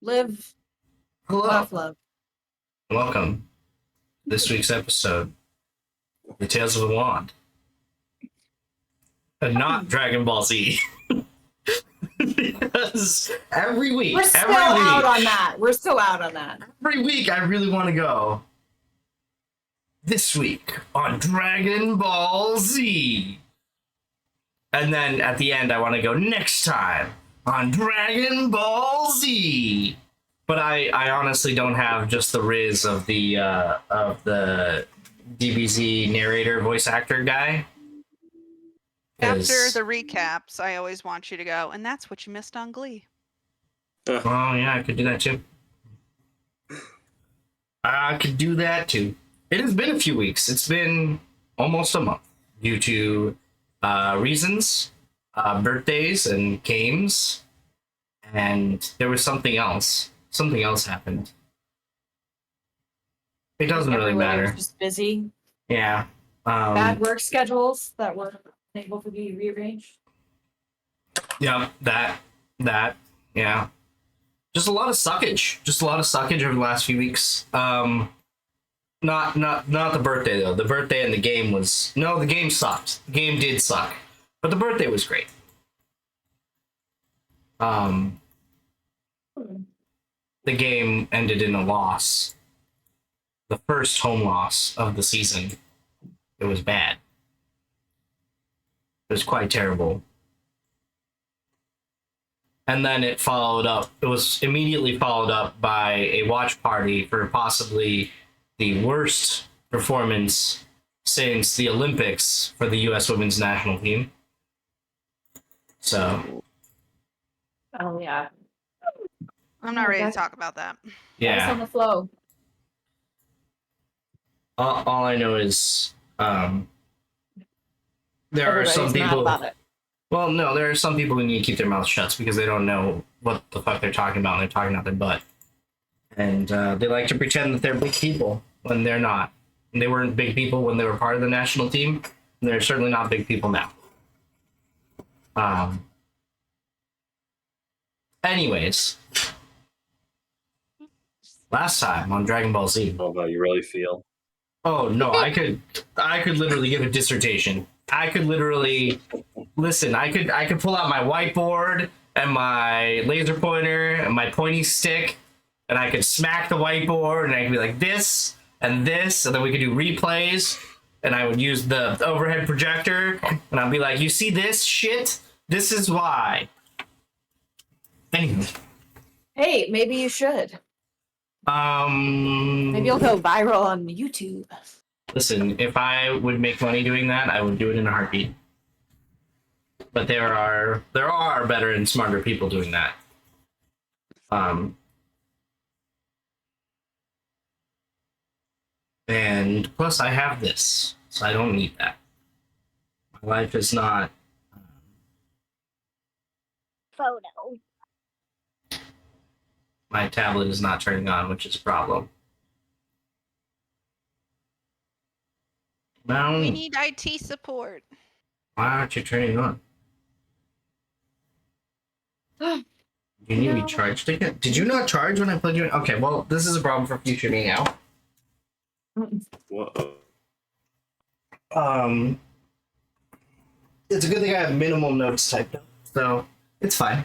Live, Hello, laugh, love. welcome. This week's episode, The Tales of the Wand, and not Dragon Ball Z. Because every week, We're still out on that. We're still out on that. every week I really want to go. This week on Dragon Ball Z. And then at the end I want to go next time on Dragon Ball Z. But I honestly don't have just the riz of the DBZ narrator voice actor guy. After the recaps, I always want you to go, and that's what you missed on Glee. Oh yeah, I could do that too. I could do that too. It has been a few weeks. It's been almost a month due to reasons, birthdays and games, and there was something else. Something else happened. It doesn't really Everyone matter. was just busy. Yeah. Bad work schedules that were able to be rearranged. Yeah, that, yeah. Just a lot of suckage. Just a lot of suckage over the last few weeks. Not the birthday though. The birthday and the game was the game sucked. The game did suck, but the birthday was great. The game ended in a loss. The first home loss of the season. It was bad. It was quite terrible. And then it was immediately followed up by a watch party for possibly the worst performance since the Olympics for the U.S. women's national team. So. Oh yeah. I'm not ready to talk about that. Yeah. On the flow. All I know is there Everybody's are some people. mad about it. Well, no, there are some people who need to keep their mouths shut because they don't know what the fuck they're talking about and they're talking out their butt. And they like to pretend that they're big people when they're not. And they weren't big people when they were part of the national team. And they're certainly not big people now. Anyways. Last time on Dragon Ball Z. Oh, how you really feel. Oh no, I could literally give a dissertation. I could literally listen. I could pull out my whiteboard and my laser pointer and my pointy stick, and I could smack the whiteboard, and I could be like this, and then we could do replays, and I would use the overhead projector, and I'd be like, you see this shit? This is why. Anyway. Hey, maybe you should. Maybe you'll go viral on YouTube. Listen, if I would make money doing that, I would do it in a heartbeat. But there are better and smarter people doing that. And plus I have this, so I don't need that. My life is not photo. My tablet is not turning on, which is a problem. No. We need IT support. Why aren't you turning on? You need to be charged again? Did you not charge when I plugged you in? Okay, well, this is a problem for future me now. Whoa. It's a good thing I have minimal notes typed up, so it's fine.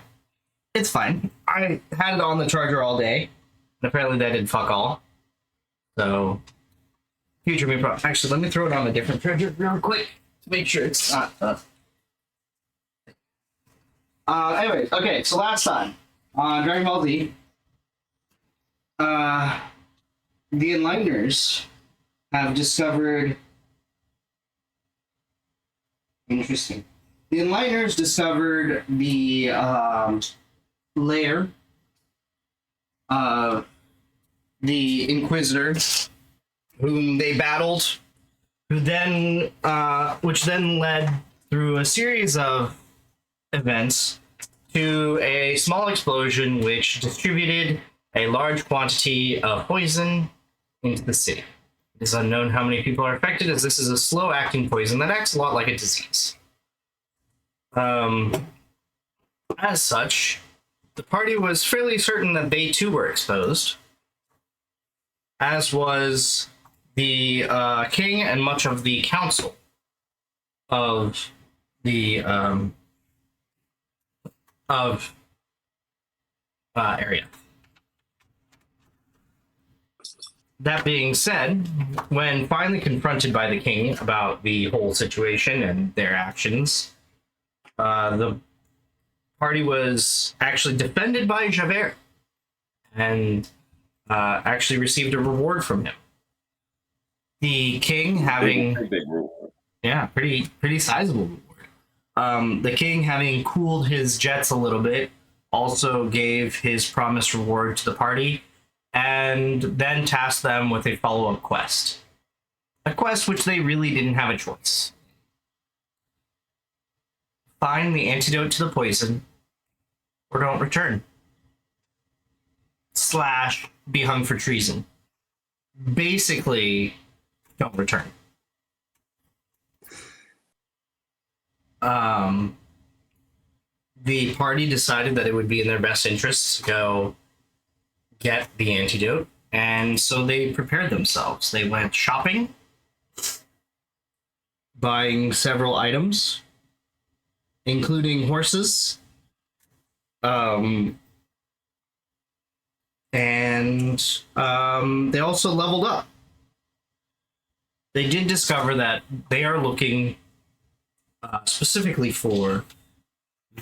It's fine. I had it on the charger all day, and apparently that did fuck all. So, future me problem. Actually, let me throw it on a different charger real quick to make sure it's not. Anyways, okay. So last time on Dragon Ball Z, the Enlighteners have discovered. Interesting. The Enlighteners discovered the lair of the Inquisitor, whom they battled, which then led through a series of events to a small explosion which distributed a large quantity of poison into the city. It is unknown how many people are affected, as this is a slow-acting poison that acts a lot like a disease. As such, the party was fairly certain that they too were exposed, as was the king and much of the council of the area. That being said, when finally confronted by the king about the whole situation and their actions, the party was actually defended by Javert and actually received a reward from him. The king having Big reward. yeah, pretty sizable reward. The king having cooled his jets a little bit also gave his promised reward to the party and then tasked them with a follow-up quest. A quest which they really didn't have a choice. Find the antidote to the poison or don't return. / be hung for treason. Basically, don't return. The party decided that it would be in their best interests to go get the antidote, and so they prepared themselves. They went shopping, buying several items, including horses, and they also leveled up. They did discover that they are looking specifically for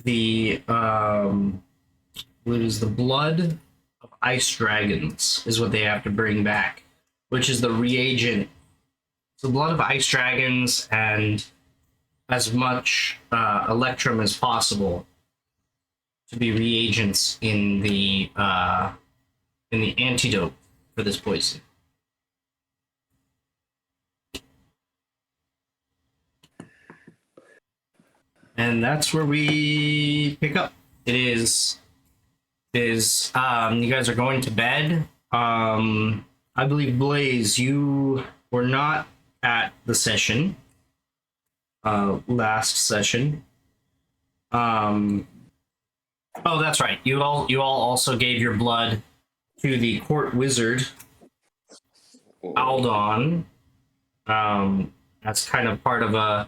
the what is the blood of ice dragons is what they have to bring back, which is the reagent. So blood of ice dragons and as much electrum as possible to be reagents in the antidote for this poison. And that's where we pick up. You guys are going to bed. I believe, Blaze, you were not at the session, last session. Oh, that's right. You all also gave your blood to the court wizard, Aldon. That's kind of part of a,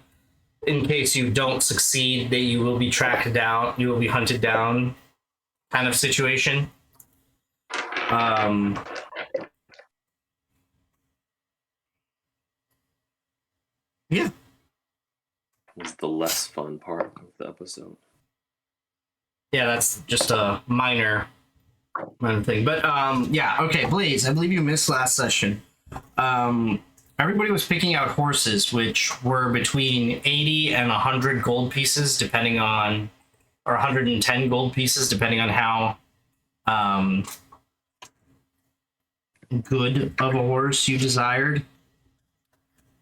in case you don't succeed, that you will be tracked down, you will be hunted down kind of situation. Yeah. Was the less fun part of the episode. Yeah, that's just a minor thing. But yeah, okay, Blaze, I believe you missed last session. Everybody was picking out horses, which were between 80 and 100 gold pieces, depending on, or 110 gold pieces, depending on how good of a horse you desired.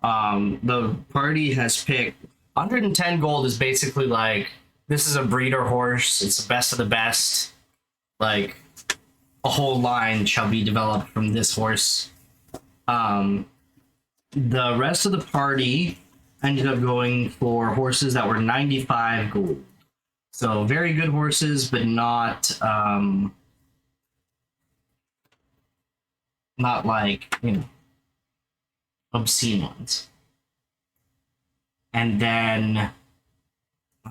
The party has picked 110 gold is basically like, this is a breeder horse, it's the best of the best. Like, a whole line shall be developed from this horse. The rest of the party ended up going for horses that were 95 gold. So very good horses, but not like, obscene ones. And then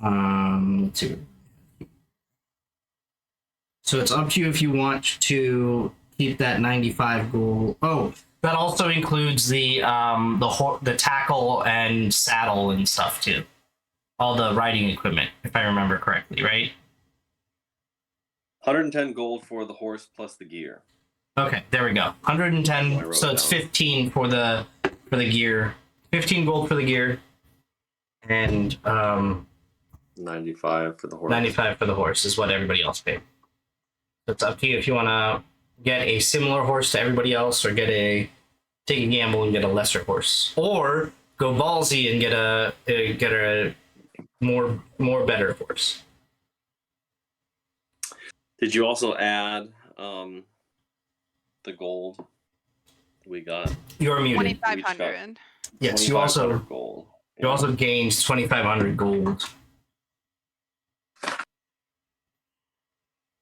let's see. So it's up to you if you want to keep that 95 gold. Oh, that also includes the tackle and saddle and stuff too. All the riding equipment, if I remember correctly, right? 110 gold for the horse plus the gear. Okay, there we go. 110. So it's 15 for the gear. 15 gold for the gear, and 95 for the horse. 95 for the horse is what everybody else paid. So it's up to you if you want to get a similar horse to everybody else, or take a gamble and get a lesser horse, or go ballsy and get a more better horse. Did you also add the gold we got? You're muted. 2,500. Yes, you also gold. you also gained 2,500 gold.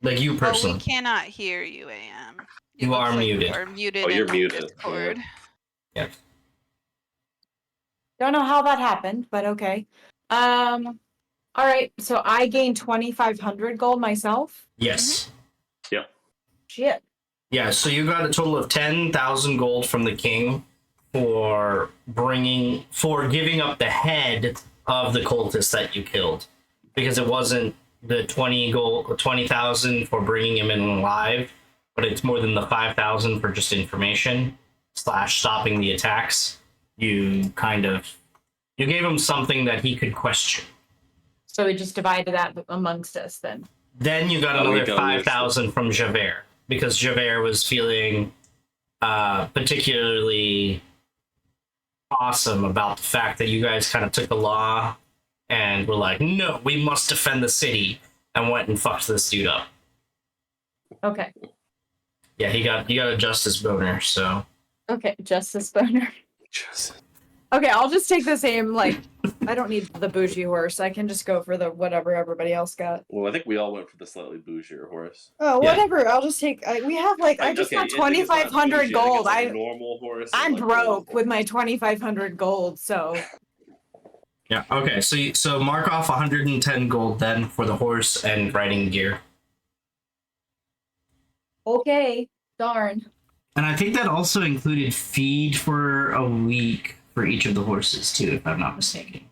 Like you Oh, we personally. cannot hear you, AM. It You looks are like muted. You are muted. Oh, you're in muted, Discord. Yep. Don't know how that happened, but okay. All right, so I gained 2,500 gold myself. Yes. Shit. Yeah, so you got a total of 10,000 gold from the king for giving up the head of the cultist that you killed, because it wasn't the 20,000 for bringing him in alive, but it's more than the 5,000 for just information / stopping the attacks. You gave him something that he could question. So we just divided that amongst us then. Then you got Oh, we another got 5,000 from Javert, because Javert was feeling particularly awesome about the fact that you guys kind of took the law and were like, no, we must defend the city, and went and fucked this dude up. Okay. Yeah, he got a justice boner, so. Okay, justice boner. Just Okay, I'll just take the same, like, I don't need the bougie horse. I can just go for the whatever everybody else got. well, I think we all went for the slightly bougier horse. Oh, Yeah. whatever. I'll just take, we have like, I just Okay, got I think it's not 2,500 bougie, I think gold. it's like a normal horse. and I'm like broke the- with my 2,500 gold, so. Yeah, okay, so mark off 110 gold then for the horse and riding gear. Okay, darn. And I think that also included feed for a week for each of the horses too, if I'm not mistaken.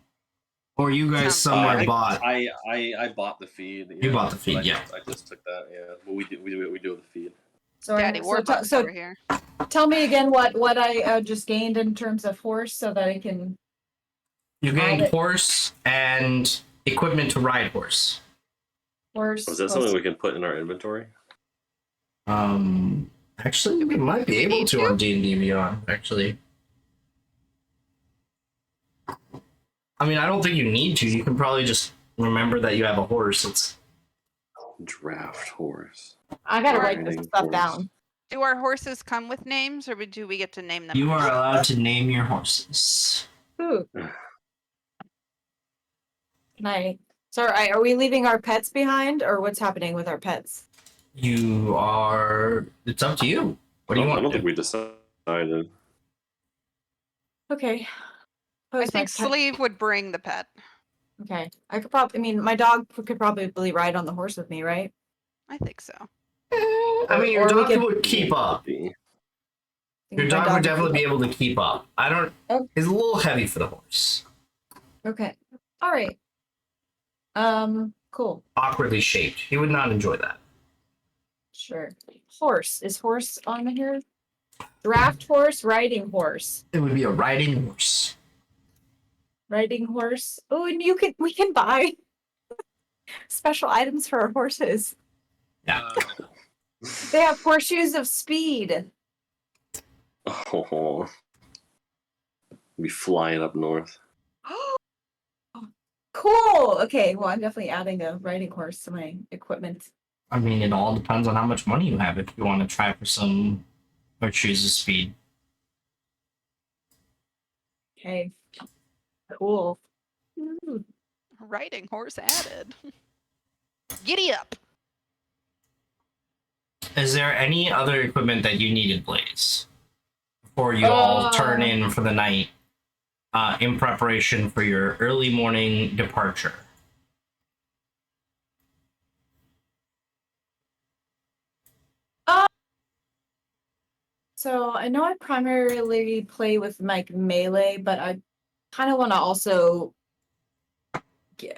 Or you guys Sounds somewhere I think bought. I bought the feed. You bought the feed, but yeah. I just took that. Yeah, but we do the feed. So, Daddy Warbucks so over here. tell me again what I just gained in terms of horse so that I can. You gained Got it. horse and equipment to ride horse. Horse. Was that something we can put in our inventory? Actually, we might be Do you able need to to? on D&D Beyond, actually. I mean, I don't think you need to. You can probably just remember that you have a horse. It's Draft horse. I gotta write Riding this stuff horse. down. Do our horses come with names, or do we get to name them? you are allowed to name your horses. Ooh. Sorry, are we leaving our pets behind, or what's happening with our pets? You are. It's up to you. What do you I want don't to think do? we decided. Okay. I Pose my think pet- Sleeve would bring the pet. Okay, I could probably. I mean, my dog could probably ride on the horse with me, right? I think so. I mean, your Or we dog could- would keep up. Be. Your My dog would definitely be able to keep up. I don't. Oh. He's a little heavy for the horse. Okay. All right. Cool. Awkwardly shaped. He would not enjoy that. Sure. Horse. Is horse on here? Draft horse, riding horse. It would be a riding horse. Riding horse. Oh, and we can buy special items for our horses. Yeah. They have horseshoes of speed. Oh. Be flying up north. Cool. Okay, well, I'm definitely adding a riding horse to my equipment. I mean, it all depends on how much money you have. If you want to try for some virtues of speed. Okay. Cool. Ooh. Riding horse added. Giddy up. Is there any other equipment that you needed, Blaze, before you all turn in for the night, in preparation for your early morning departure? So I know I primarily play with like melee, but I kind of want to also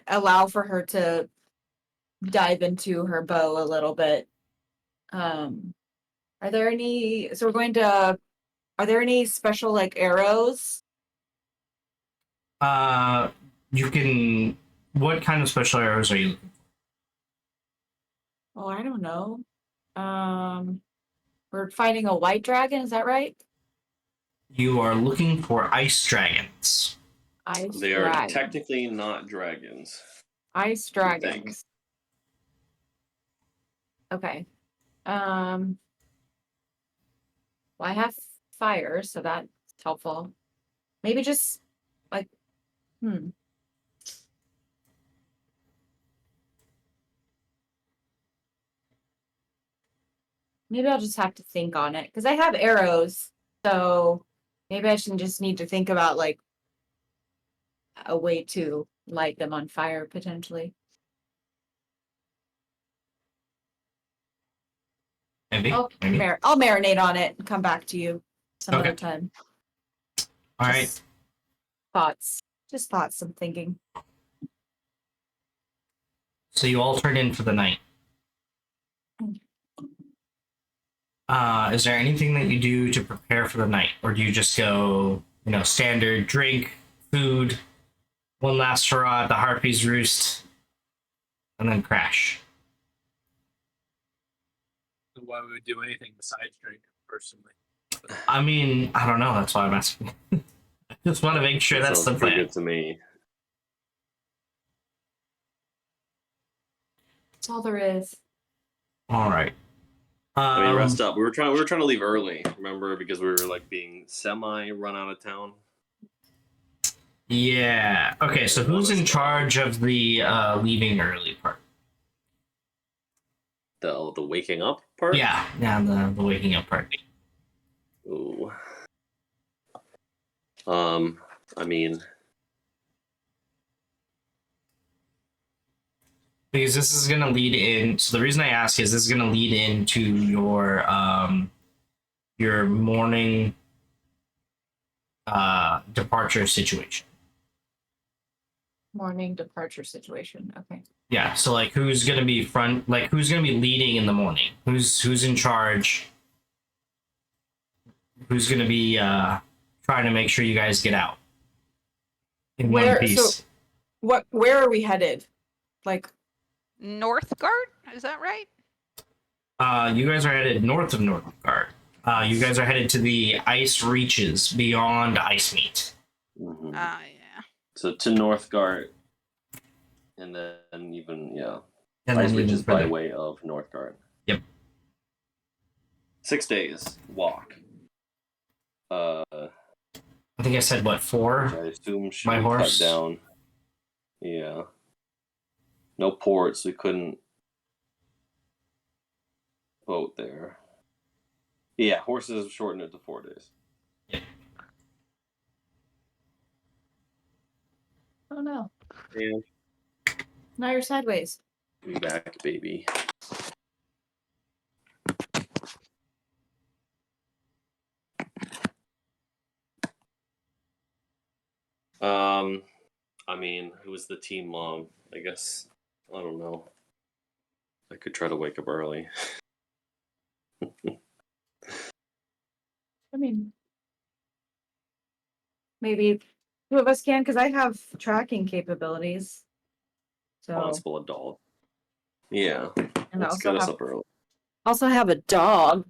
allow for her to dive into her bow a little bit. Are there any? So we're going to. Are there any special like arrows? You can. What kind of special arrows are you looking Oh, I don't know. We're fighting a white dragon. Is that right? for? You are looking for ice dragons. Ice They are dragon. technically not dragons. Ice dragons. Okay. Well, I have fire, so that's helpful. Maybe just like, Maybe I'll just have to think on it because I have arrows, so maybe I should just need to think about like a way to light them on fire potentially. Maybe. I'll Maybe. I'll marinate on it and come back to you some Okay. other time. All right. Just thoughts. Just thoughts. I'm thinking. So you all turn in for the night. Is there anything that you do to prepare for the night, or do you just go, standard drink, food, one last hurrah at the Harpy's Roost, and then crash? Why we would do anything besides drink, personally. I mean, I don't know. That's why I'm asking. I just want to make sure that's the Sounds pretty plan. good to me. That's all there is. All right. I mean, rest up. We were trying to leave early, remember, because we were like being semi run out of town. Yeah. Okay. So who's in charge of the leaving early part? The waking up part. Yeah. The waking up part. Ooh. I mean, Because this is going to lead in. So the reason I ask is this is going to lead into your morning departure situation. Morning departure situation. Okay. Yeah. So like, who's going to be front? Like, who's going to be leading in the morning? Who's in charge? Who's going to be trying to make sure you guys get out in one piece? So where are we headed? Like, Northgard, is that right? You guys are headed north of Northgard. You guys are headed to the ice reaches beyond Icemeet. mhm. Yeah. So to Northgard, and then even And Ice then Reach even is by further. way of Northgard. Yep. 6 days walk. I think I said what, 4? Which I assume should My be horse? cut down. Yeah. No ports, we couldn't boat there. Yeah, horses shorten it to 4 days. oh no, And now you're sideways. be back, baby. I mean, who was the team mom? I guess I don't know. I could try to wake up early. I mean, maybe 2 of us can because I have tracking capabilities. So Responsible adult. Yeah, and I let's also get us have up early. a dog.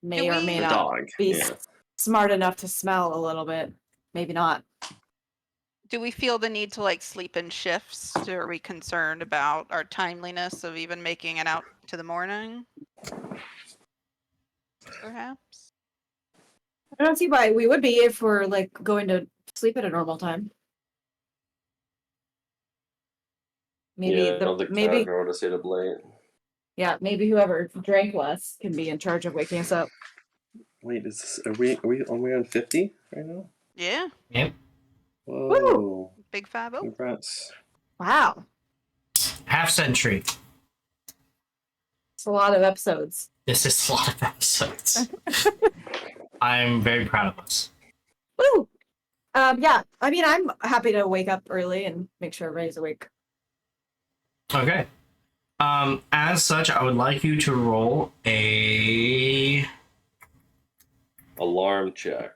May Do or we- may The not dog. be Yeah. smart enough to smell a little bit. Maybe not. Do we feel the need to like sleep in shifts? Are we concerned about our timeliness of even making it out to the morning? Perhaps. I don't see why we would be if we're like going to sleep at a normal time. Maybe Yeah, I don't think maybe Tavro would have stayed up late. yeah, maybe whoever drank less can be in charge of waking us up. Wait, are we on 50 right now? Yeah. Yep. Whoa! Big 5-0. Congrats. Wow. Half century. It's a lot of episodes. This is a lot of episodes. I'm very proud of us. Woo! Yeah, I mean, I'm happy to wake up early and make sure everybody's awake. Okay. As such, I would like you to roll a Alarm check.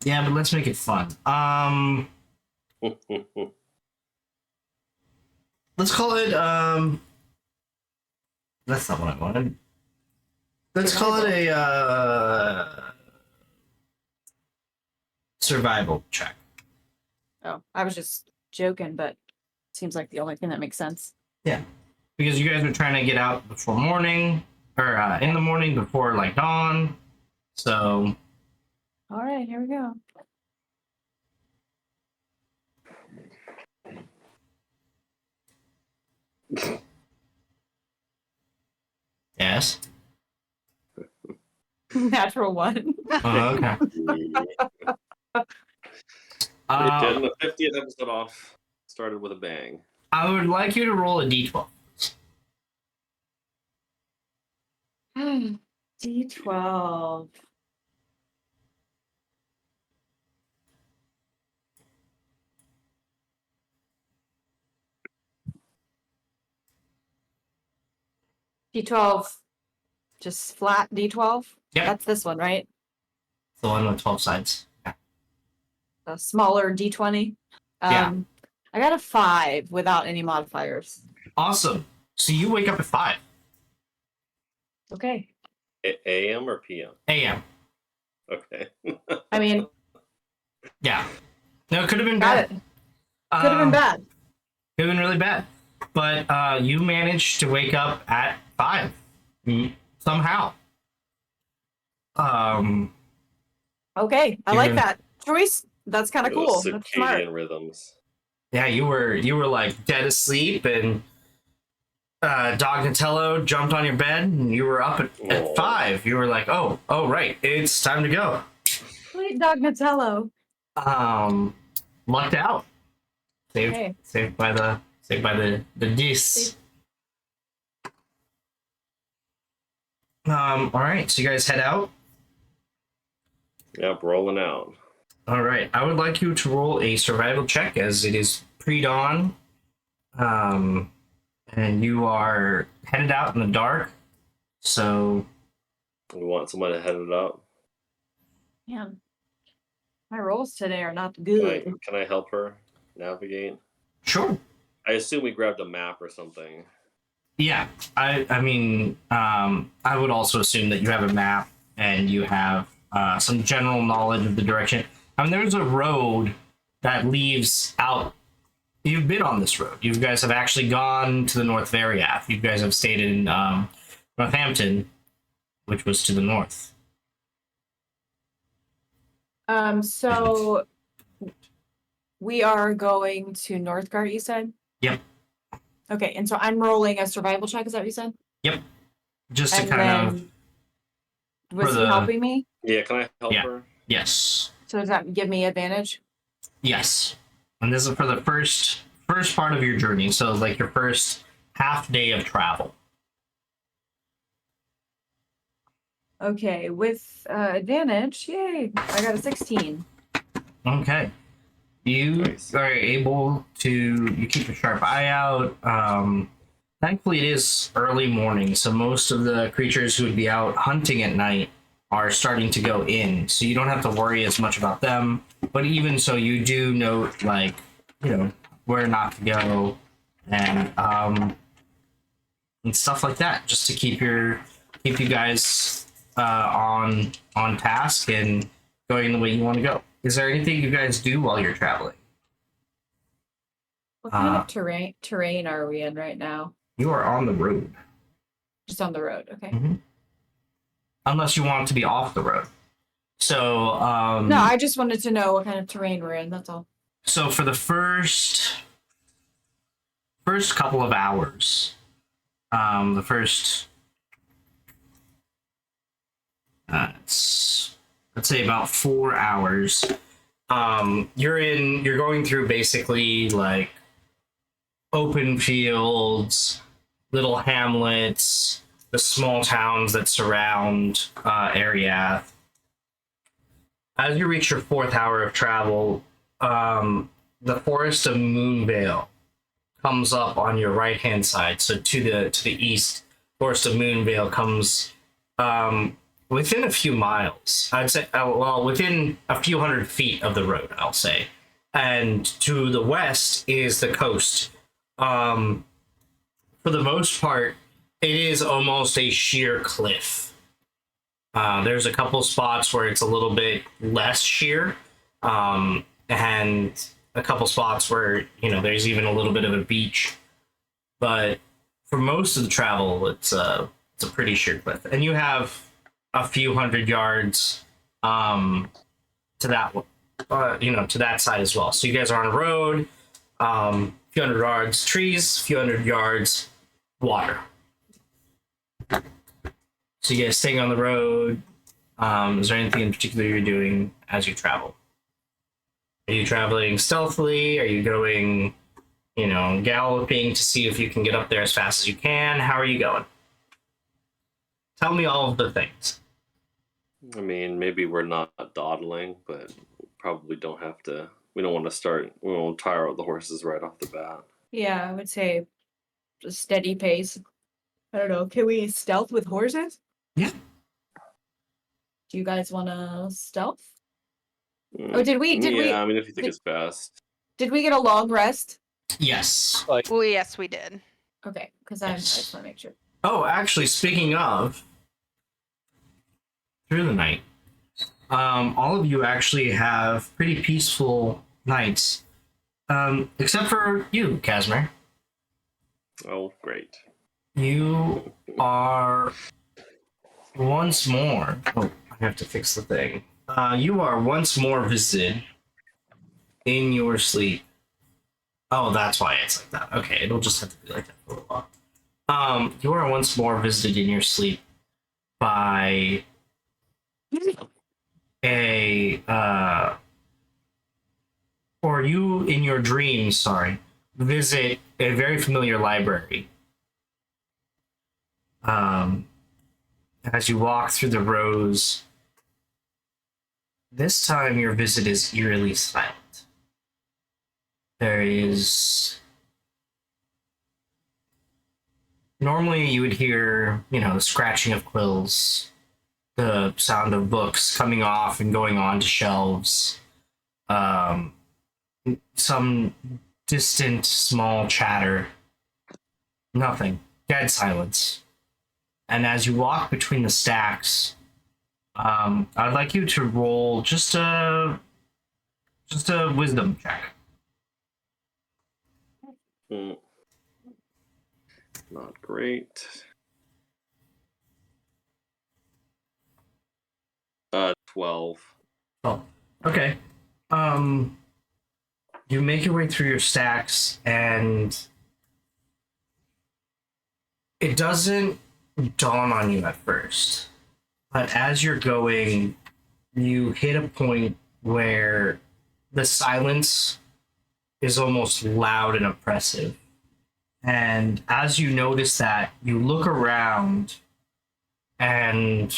yeah, but let's make it fun. Let's call it that's not what I wanted. Let's call it a survival check. Oh, I was just joking, but seems like the only thing that makes sense. Yeah. Because you guys are trying to get out before morning or in the morning before like dawn. So All right, here we go. Yes. Natural one. Oh, okay. Getting the 50th episode off started with a bang. I would like you to roll a d12. D12. D12. Just flat D12? Yep. That's this one, right? The one with 12 sides. Yeah. A smaller D20. Yeah. I got a 5 without any modifiers. Awesome. So you wake up at 5 Okay. AM or PM? a.m. Okay. I mean, Yeah. No, it could have been got bad. it. Could have been bad. Could have been really bad. But you managed to wake up at 5 somehow. Okay. I like Yeah. that choice. That's kind of cool. Those That's smart. circadian rhythms. Yeah, you were like dead asleep, and Dognatello jumped on your bed, and you were up at 5. You were like, oh, right, it's time to go. Sweet Dognatello. Lucked out. Saved, Okay. saved by the dice. All right, so you guys head out. Yep, rolling out. All right, I would like you to roll a survival check as it is pre-dawn, and you are headed out in the dark. So We want someone to head it up. Man, my rolls today are not Can good. I help her navigate? sure, I assume we grabbed a map or something. yeah. I mean, I would also assume that you have a map and you have some general knowledge of the direction. I mean, there's a road that leaves out. You've been on this road. You guys have actually gone to the North Variath. You guys have stayed in Northampton, which was to the north. So we are going to Northgard, you said? Yep. Okay, and so I'm rolling a survival check, is that what you said? Just to And kind of then was for he the- helping me? Yeah, can I help Yeah. her? yes. So does that give me advantage? Yes. And this is for the first part of your journey. So like your first half day of travel. Okay, with advantage, yay! I got a 16. Okay. You Nice. are able to you keep a sharp eye out. Thankfully it is early morning, so most of the creatures who would be out hunting at night are starting to go in. So you don't have to worry as much about them. But even so, you do note like, where not to go and stuff like that, just to keep you guys on task and going the way you want to go. Is there anything you guys do while you're traveling? What kind of terrain are we in right now? You are on the road, Just on the road, okay. unless you want to be off the road. So No, I just wanted to know what kind of terrain we're in, that's all. so for the first couple of hours, the first let's say about 4 hours, you're going through basically like open fields, little hamlets, the small towns that surround Ariath. As you reach your 4th hour of travel, the forest of Moonvale comes up on your right hand side. So to the east, forest of Moonvale comes within a few miles. I'd say, within a few hundred feet of the road, I'll say. And to the west is the coast. For the most part, it is almost a sheer cliff. There's a couple spots where it's a little bit less sheer, and a couple spots where there's even a little bit of a beach. But for most of the travel, it's a pretty sheer cliff, and you have a few hundred yards to that to that side as well. So you guys are on a road, a few hundred yards trees, a few hundred yards water. So you guys staying on the road? Is there anything in particular you're doing as you travel? Are you traveling stealthily? Are you going, galloping to see if you can get up there as fast as you can? How are you going? Tell me all of the things. I mean, maybe we're not dawdling, but we probably don't have to. We don't want to start. We won't tire out the horses right off the bat. Yeah, I would say a steady pace. I don't know. Can we stealth with horses? Yeah. Do you guys want to stealth? Mm, Oh, did we I mean, if you think did- it's best. get a long rest? Yes. Like, Well, yes, we did. Okay, because I just want to make sure. Oh, actually, speaking of, through the night, all of you actually have pretty peaceful nights, except for you, Casimir. Oh, great. You are once more. Oh, I have to fix the thing. You are once more visited in your sleep. Oh, that's why it's like that. Okay, it'll just have to be like that for a while. You are once more visited in your sleep by or you in your dreams, sorry, visit a very familiar library. As you walk through the rows, this time your visit is eerily silent. There is. Normally you would hear, the scratching of quills, the sound of books coming off and going on to shelves, some distant small chatter. Nothing. Dead silence. And as you walk between the stacks, I'd like you to roll just a wisdom check. Mm. Not great. 12. Oh, okay. You make your way through your stacks, and it doesn't dawn on you at first. But as you're going, you hit a point where the silence is almost loud and oppressive. And as you notice that, you look around and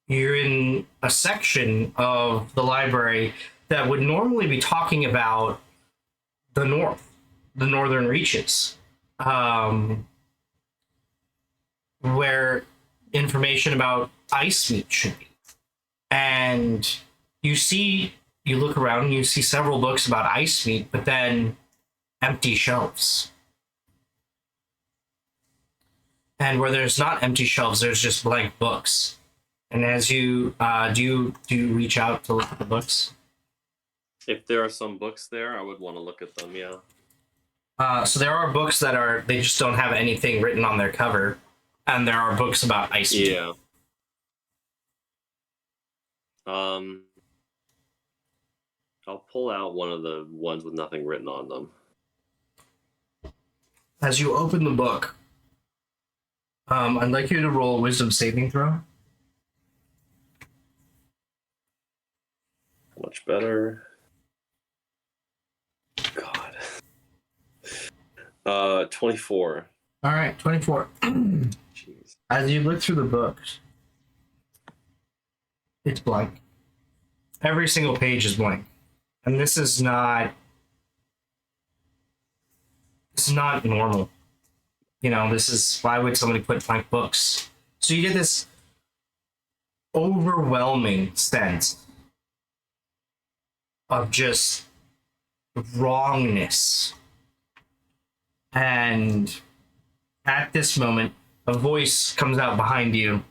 you're in a section of the library that would normally be talking about the northern reaches, where information about ice meat should be. And you look around and you see several books about ice meat, but then empty shelves. And where there's not empty shelves, there's just blank books. And as you do you reach out to look at the books? If there are some books there, I would want to look at them, yeah. So there are books they just don't have anything written on their cover, and there are books about ice meat. Yeah. I'll pull out one of the ones with nothing written on them. As you open the book, I'd like you to roll a wisdom saving throw. Much better. God. 24. All right, 24. Jeez. As you look through the books, it's blank. Every single page is blank. And this is not normal. This is, why would somebody put blank books? So you get this overwhelming sense of just wrongness. And at this moment, a voice comes out behind you.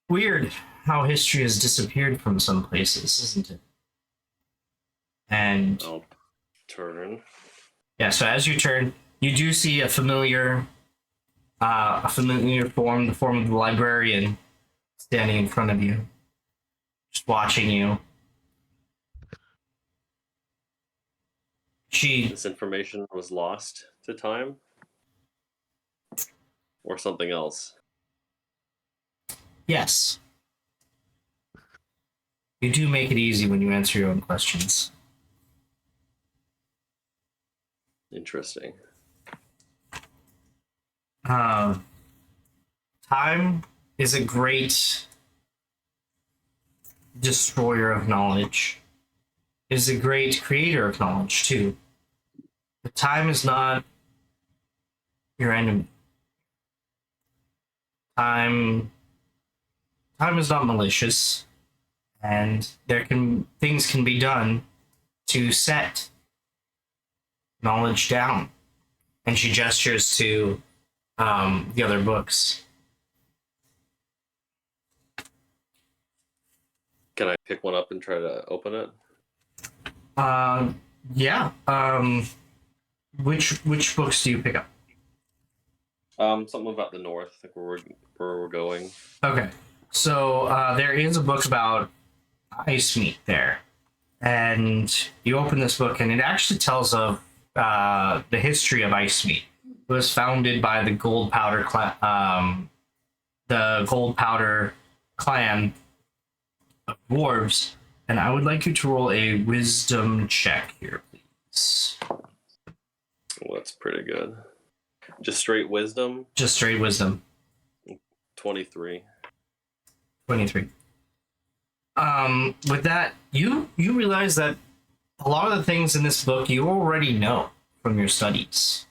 Weird how history has disappeared from some places, isn't it? And I'll turn. yeah, so as you turn, you do see a familiar form, the form of the librarian, standing in front of you, just watching you. This information was lost to time? Or something else? Yes. You do make it easy when you answer your own questions. Interesting. Time is a great destroyer of knowledge. Is a great creator of knowledge too. But time is not your enemy. Time is not malicious, and things can be done to set knowledge down. And she gestures to the other books. Can I pick one up and try to open it? Yeah. Which books do you pick up? Something about the north, like where we're going. Okay. So there is a book about ice meat there. And you open this book and it actually tells of the history of ice meat. It was founded by the Gold Powder clan of dwarves. And I would like you to roll a wisdom check here, please. Well, that's pretty good. Just straight wisdom. Just straight wisdom. 23. 23. With that, you realize that a lot of the things in this book you already know from your studies.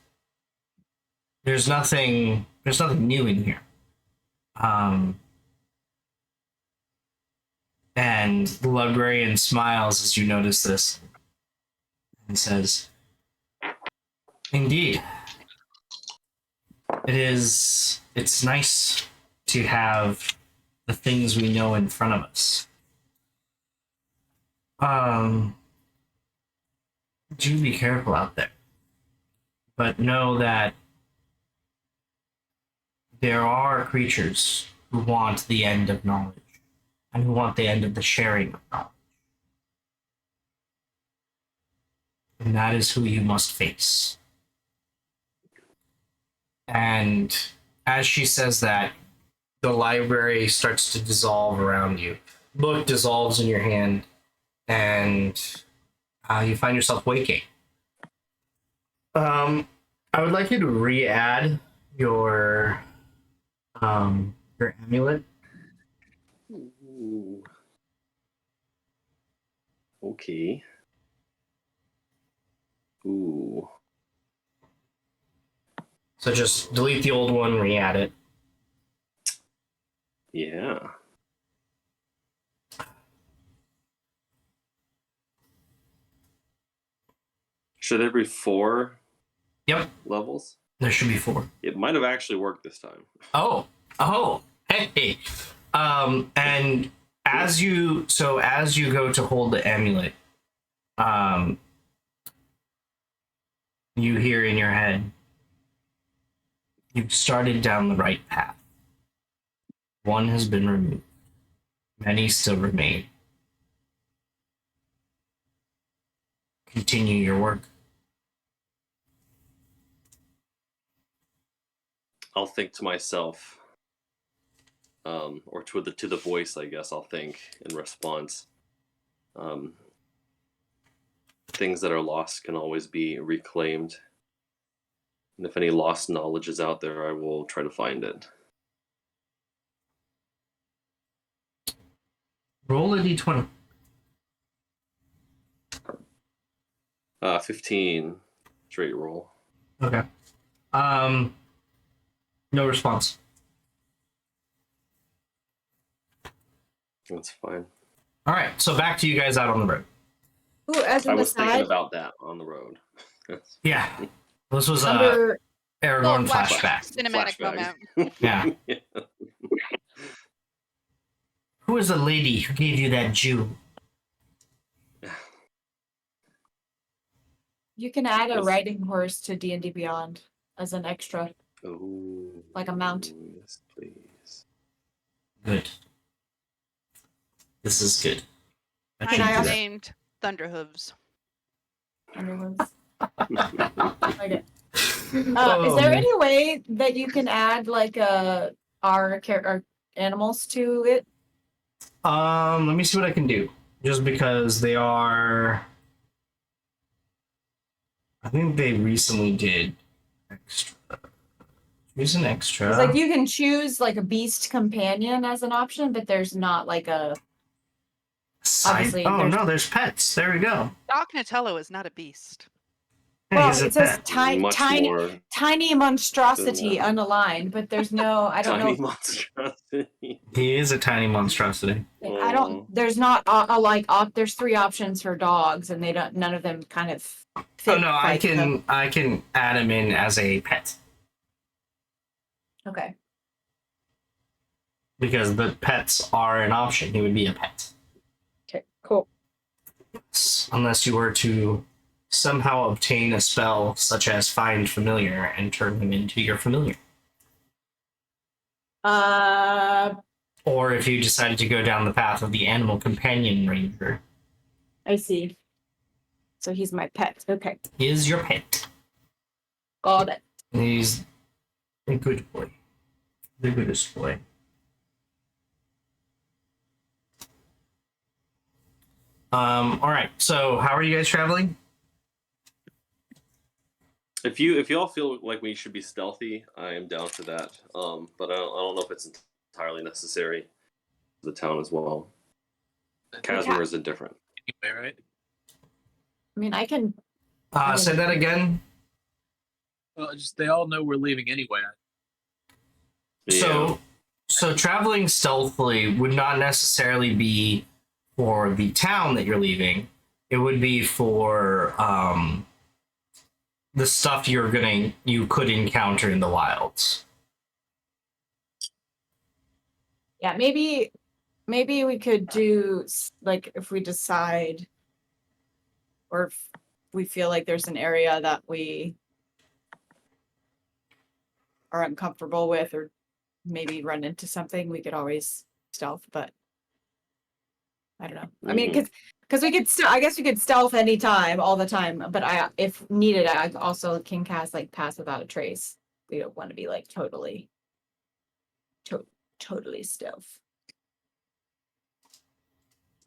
There's nothing new in here. And the librarian smiles as you notice this and says, "Indeed. It's nice to have the things we know in front of us. Do be careful out there. But know that there are creatures who want the end of knowledge and who want the end of the sharing of knowledge. And that is who you must face." And as she says that, the library starts to dissolve around you. Book dissolves in your hand, and you find yourself waking. I would like you to re-add your amulet. Ooh. Okay. Ooh. So just delete the old one, re-add it. Yeah. Should there be 4 Yep, levels? there should be 4. It might have actually worked this time. Oh, hey. And as you go to hold the amulet, you hear in your head, "You've started down the right path. One has been removed. Many still remain. Continue your work." I'll think to myself, or to the voice, I guess I'll think in response. Things that are lost can always be reclaimed. And if any lost knowledge is out there, I will try to find it. Roll a d20. 15 straight roll. Okay. No response. That's fine. All right, so back to you guys out on the road. Ooh, as I an was thinking aside, about that on the road. Yeah, this was under Aragorn Little flashback. Cinematic Flashback. moment. Yeah. Yeah. Who is the lady who gave you that Jew? you can add a Yes. riding horse to D&D Beyond as an extra. Oh, Like a mount. Yes, please. Good. This is good. I Can should I do Mine's also- that. named Thunderhooves. Underwoods. Like it. Oh, Is there man. any way that you can add like our animals to it? Let me see what I can do. Just because they are, I think they recently did extra. Use an extra. It's like you can choose like a beast companion as an option, but there's not like a obviously, Oh there's- no, there's pets. There we go. Doc Natello is not a beast. Hey, well, he's a it says pet. tiny, Much tiny, more tiny monstrosity than unaligned, but there's no. I don't tiny know. monstrosity. He is a tiny monstrosity. I don't. There's not there's 3 options for dogs, and they don't. None of them kind of. Fit Oh no, I like the- can add him in as a pet Okay. because the pets are an option. He would be a pet. Okay. Cool. Unless you were to somehow obtain a spell such as Find Familiar and turn him into your familiar. Or if you decided to go down the path of the Animal Companion Ranger. I see. So he's my pet. Okay. He is your pet. Got it. He's a good boy. The goodest boy. Alright, so how are you guys traveling? If you all feel like we should be stealthy, I am down for that. But I don't know if it's entirely necessary for the town as well. Casimir is indifferent. Anyway, right? I mean, I can. Say that again. Well, just they all know we're leaving anyway. So traveling stealthily would not necessarily be for the town that you're leaving. It would be for the stuff you could encounter in the wilds. Yeah, maybe we could do like if we decide, or if we feel like there's an area that we are uncomfortable with, or maybe run into something, we could always stealth. But I don't know. I mean, because we could still, I guess we could stealth anytime, all the time. But if needed, I also can cast like Pass Without a Trace. We don't want to be like totally stealth.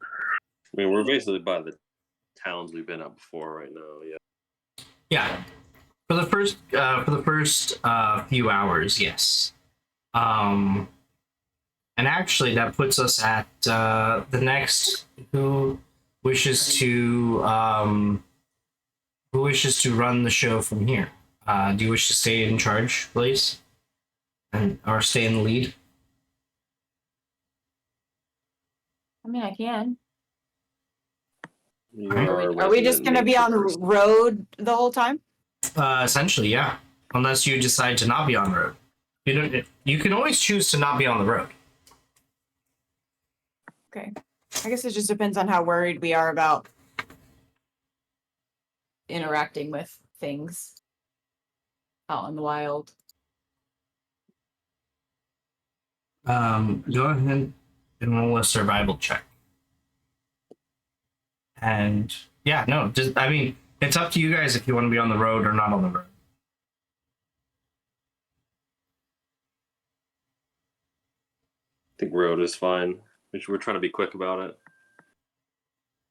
I mean, we're basically by the towns we've been at before right now. Yeah. Yeah. For the first few hours, yes. And actually, that puts us at the next. Who wishes to run the show from here? Do you wish to stay in charge, Blaze, or stay in the lead? I mean, I can. You Are we just resident gonna be on nature person. road the whole time? Essentially, yeah. Unless you decide to not be on the road. You can always choose to not be on the road. Okay. I guess it just depends on how worried we are about interacting with things out in the wild. Go ahead and roll a survival check. And yeah, no, I mean, it's up to you guys if you want to be on the road or not on the road. I think road is fine. We're trying to be quick about it.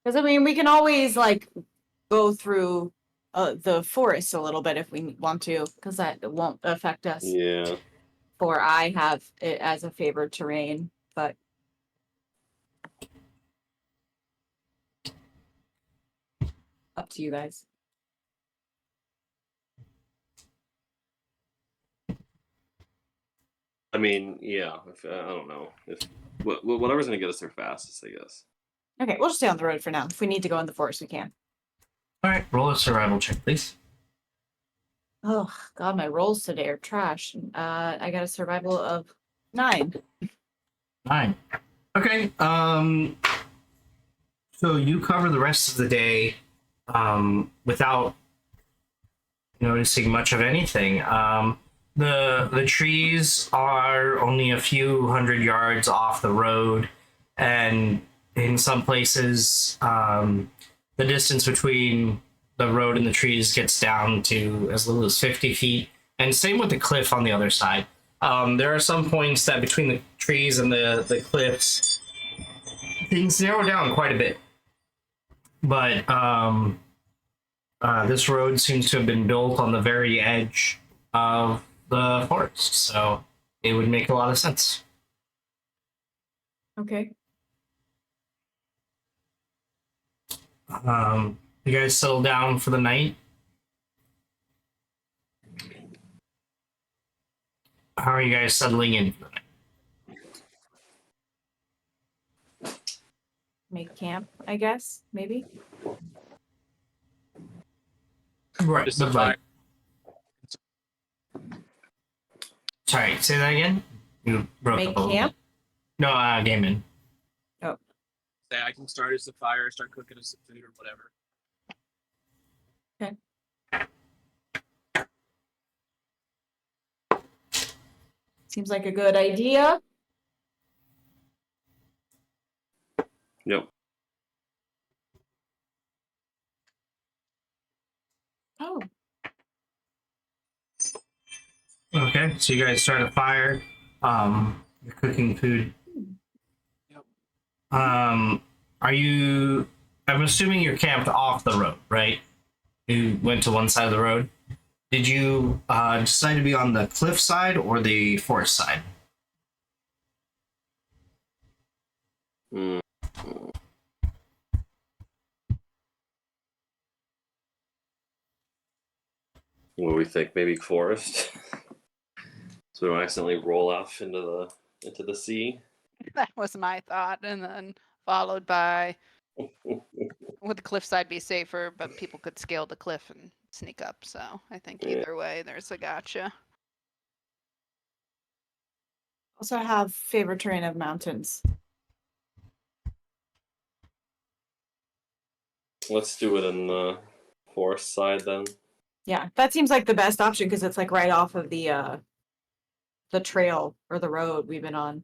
Because I mean, we can always like go through the forest a little bit if we want to, because that won't affect us. Yeah. For I have it as a favored terrain, but up to you guys. I mean, yeah. I don't know. Whatever's gonna get us there fastest, I guess. Okay, we'll just stay on the road for now. If we need to go in the forest, we can. All right, roll a survival check, please. Oh God, my rolls today are trash. I got a survival of 9. 9. Okay. So you cover the rest of the day without noticing much of anything. The trees are only a few hundred yards off the road, and in some places, the distance between the road and the trees gets down to as little as 50 feet. And same with the cliff on the other side. There are some points that between the trees and the cliffs, things narrow down quite a bit. But this road seems to have been built on the very edge of the forest, so it would make a lot of sense. Okay. You guys settle down for the night. How are you guys settling in for the night? Make camp, I guess. Maybe. Right. Just but a fire. Sorry, say that again. You broke Make up a little camp? bit. No, Gaming. Say I can start us a fire, start cooking us some food or whatever. Seems like a good idea. Yep. Oh, Okay, so you guys start a fire. You're cooking food. Yep. Are you? I'm assuming you're camped off the road, right? You went to one side of the road. Did you decide to be on the cliff side or the forest side? Mm. What do we think? Maybe forest, so we don't accidentally roll off into the sea. That was my thought, and then followed by, would the cliffside be safer, but people could scale the cliff and sneak up. So I think Yeah. either way, there's a gotcha. also have favorite terrain of mountains. Let's do it on the forest side then. Yeah, that seems like the best option because it's like right off of the trail or the road we've been on.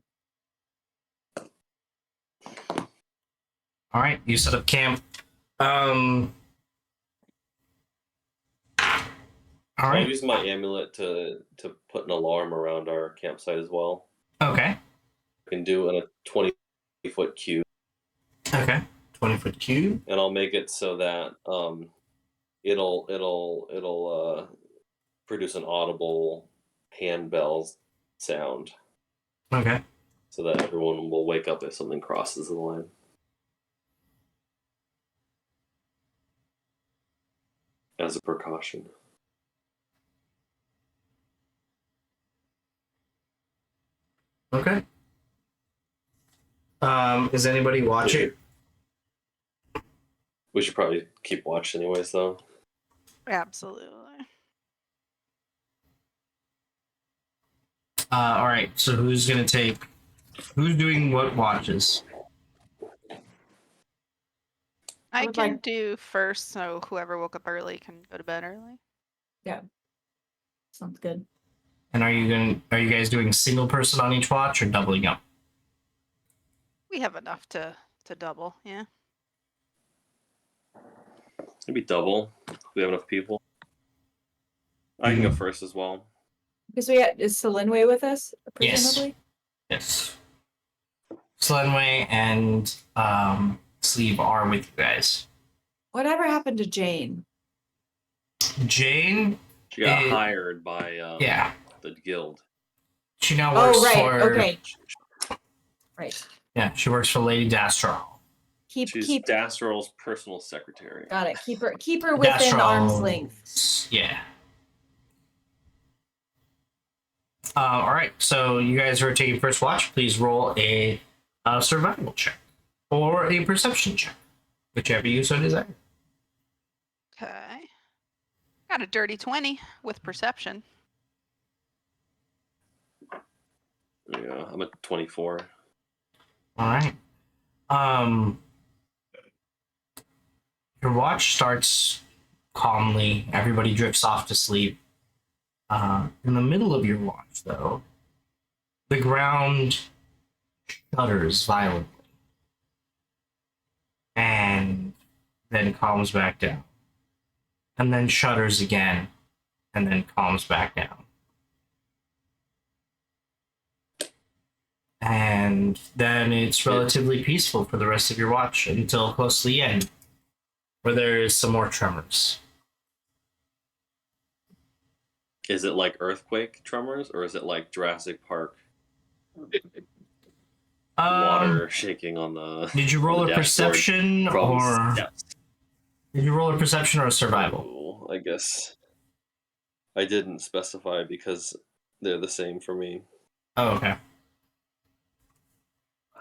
All right, you set up camp. All I'll right. use my amulet to put an alarm around our campsite as well. Okay. I can do it in a 20-foot cube, Okay. 20-foot cube. and I'll make it so that it'll produce an audible handbell sound, Okay. so that everyone will wake up if something crosses the line. As a precaution. Okay. Is anybody watching? We should probably keep watch anyways, though. Absolutely. All right. So who's doing what watches? I would can like- do first, so whoever woke up early can go to bed early. Sounds good. And are you guys doing single person on each watch or doubling up? We have enough to double, yeah. Maybe double if we have enough people. I can go first as well. Because is Selinway with us? Yes. Presumably. Yes. Slenway and Sleeve are with you guys. Whatever happened to Jane? Jane, She got Eh, hired by yeah, the guild. she now works Oh, right. for. Okay. Right. Yeah, she works for Lady Dastro. Keep She's keep. Dastrel's personal secretary. Got it. Keep her within arm's length. Yeah. All right, so you guys are taking first watch. Please roll a survival check or a perception check, whichever you so desire. Okay. Got a dirty 20 with perception. Yeah, I'm at 24. All right. Your watch starts calmly. Everybody drifts off to sleep. In the middle of your watch, though, the ground shudders violently and then calms back down, and then shudders again and then calms back down. And then it's relatively peaceful for the rest of your watch until close to the end, where there is some more tremors. Is it like earthquake tremors, or is it like Jurassic Park water shaking on the? Did you roll on the a dashboard perception from or steps? did you roll a perception or a survival? Ooh, I guess I didn't specify because they're the same for me. Oh, okay.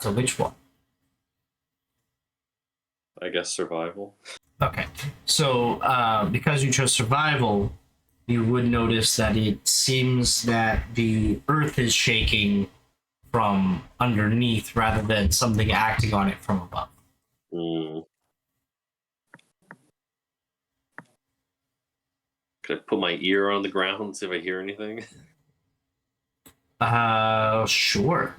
So which one? I guess survival. Okay. So because you chose survival, you would notice that it seems that the earth is shaking from underneath rather than something acting on it from above. Mm. Could I put my ear on the ground and see if I hear anything? Sure.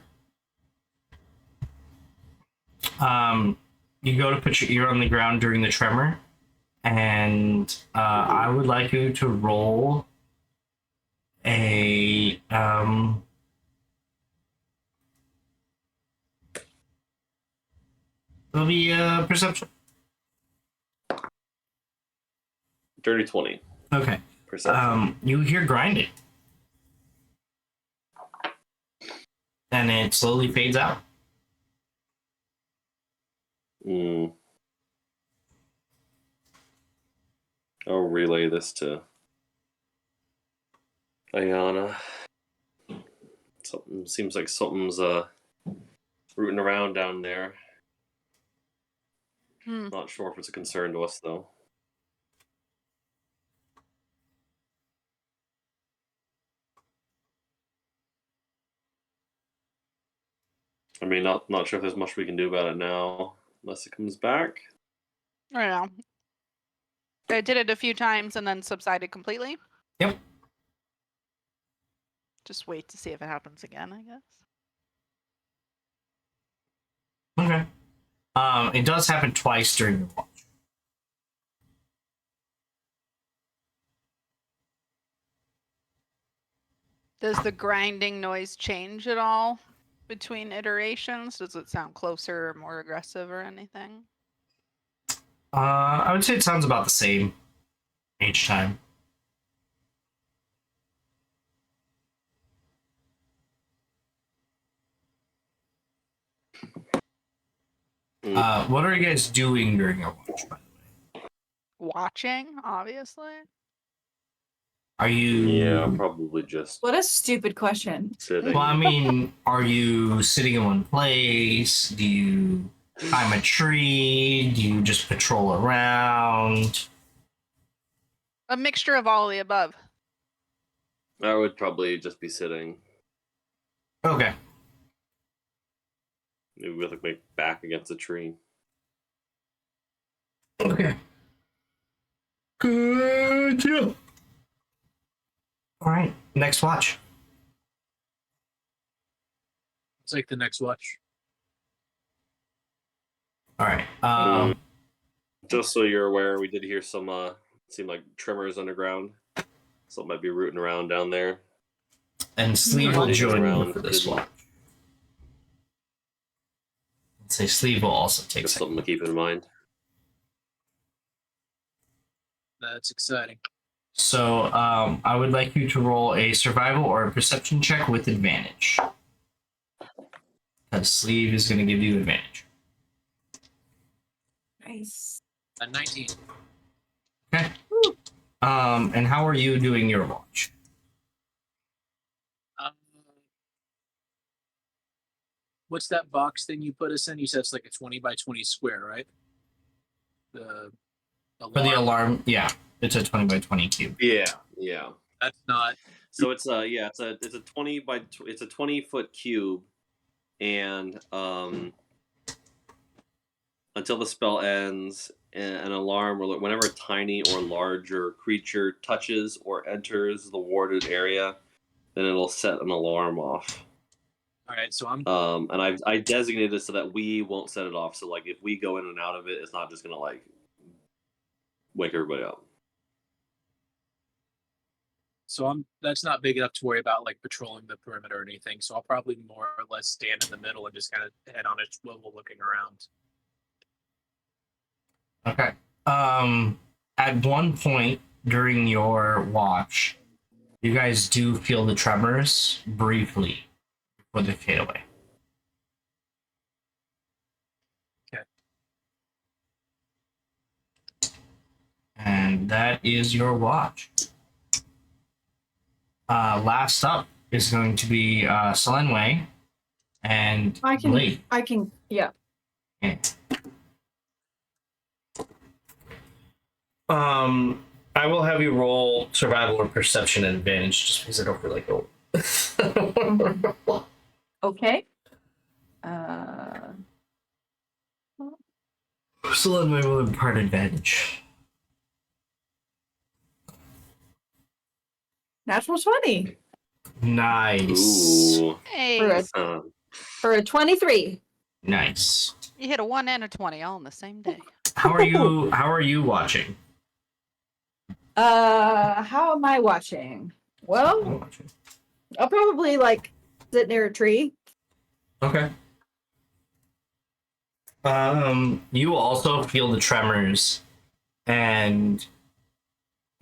You go to put your ear on the ground during the tremor, and I would like you to roll a it'll be a perception. Dirty 20. Okay. Perception. You hear grinding, and it slowly fades out. Mm. I'll relay this to Ayana. Something seems like something's rooting around down there. Not sure if it's a concern to us though. I mean, not sure if there's much we can do about it now, unless it comes back. I don't know. I did it a few times and then subsided completely. Yep. Just wait to see if it happens again, I guess. Okay. It does happen twice during your watch. Does the grinding noise change at all between iterations? Does it sound closer or more aggressive or anything? I would say it sounds about the same each time. What are you guys doing during your watch, by the way? Watching, obviously. Are you... Yeah, probably just What a stupid question. sitting. Well, I mean, are you sitting in one place? Do you climb a tree? Do you just patrol around? A mixture of all of the above. I would probably just be sitting. Okay. Maybe with like my back against a tree. Okay. Good deal. All right. Next watch. It's like the next watch. All right. Just so you're aware, we did hear some seemed like tremors underground. Something might be rooting around down there. And Sleeve will Digging join you around for this hidden. one. I'd say Sleeve will also take Just second. something to keep in mind. That's exciting. So I would like you to roll a survival or a perception check with advantage. Because Sleeve is going to give you advantage. Nice. A 19. Okay. And how are you doing your watch? What's that box thing you put us in? You said it's like a 20 by 20 square, right? The For the alarm, yeah, it's a 20 by 20 cube. Yeah. That's not. So it's a 20 by it's a 20-foot cube, and until the spell ends, an alarm or whenever a tiny or larger creature touches or enters the warded area, then it'll set an alarm off. All right, so I'm. And I designated it so that we won't set it off. So like if we go in and out of it, it's not just gonna like wake everybody up. So that's not big enough to worry about like patrolling the perimeter or anything. So I'll probably more or less stand in the middle and just kind of head on a swivel looking around. Okay. At one point during your watch, you guys do feel the tremors briefly before they fade away. Okay. And that is your watch. Last up is going to be Selenway and Blade. Yeah. Okay. I will have you roll survival or perception at advantage just because I don't feel like it. Okay. Selenway will impart advantage. Natural 20 Nice. Ooh. Hey, for a 23. Nice. you hit a 1 and a 20 all in the same day. How are you watching? How am I watching? Well, I'll probably like sit near a tree. Okay. You also feel the tremors, and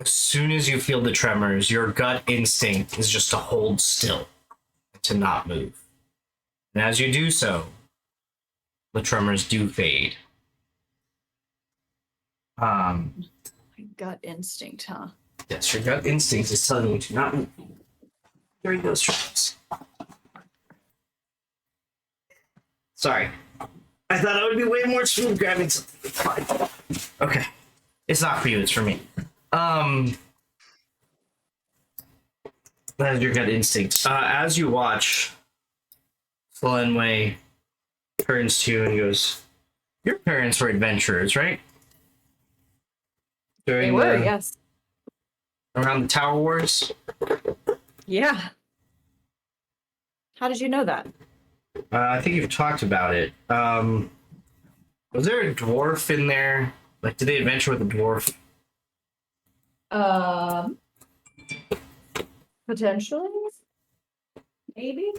as soon as you feel the tremors, your gut instinct is just to hold still, to not move. And as you do so, the tremors do fade. My gut instinct, huh? Yes, your gut instinct is telling you to not move during those tremors. Sorry. I thought I would be way more smooth grabbing something. Fine. Okay. It's not for you, it's for me. That is your gut instinct. As you watch, Selenway turns to you and goes, your parents were adventurers, right? They were, yes. Around the Tower Wars? Yeah. How did you know that? I think you've talked about it. Was there a dwarf in there? Like, did they adventure with a dwarf? Potentially? Maybe?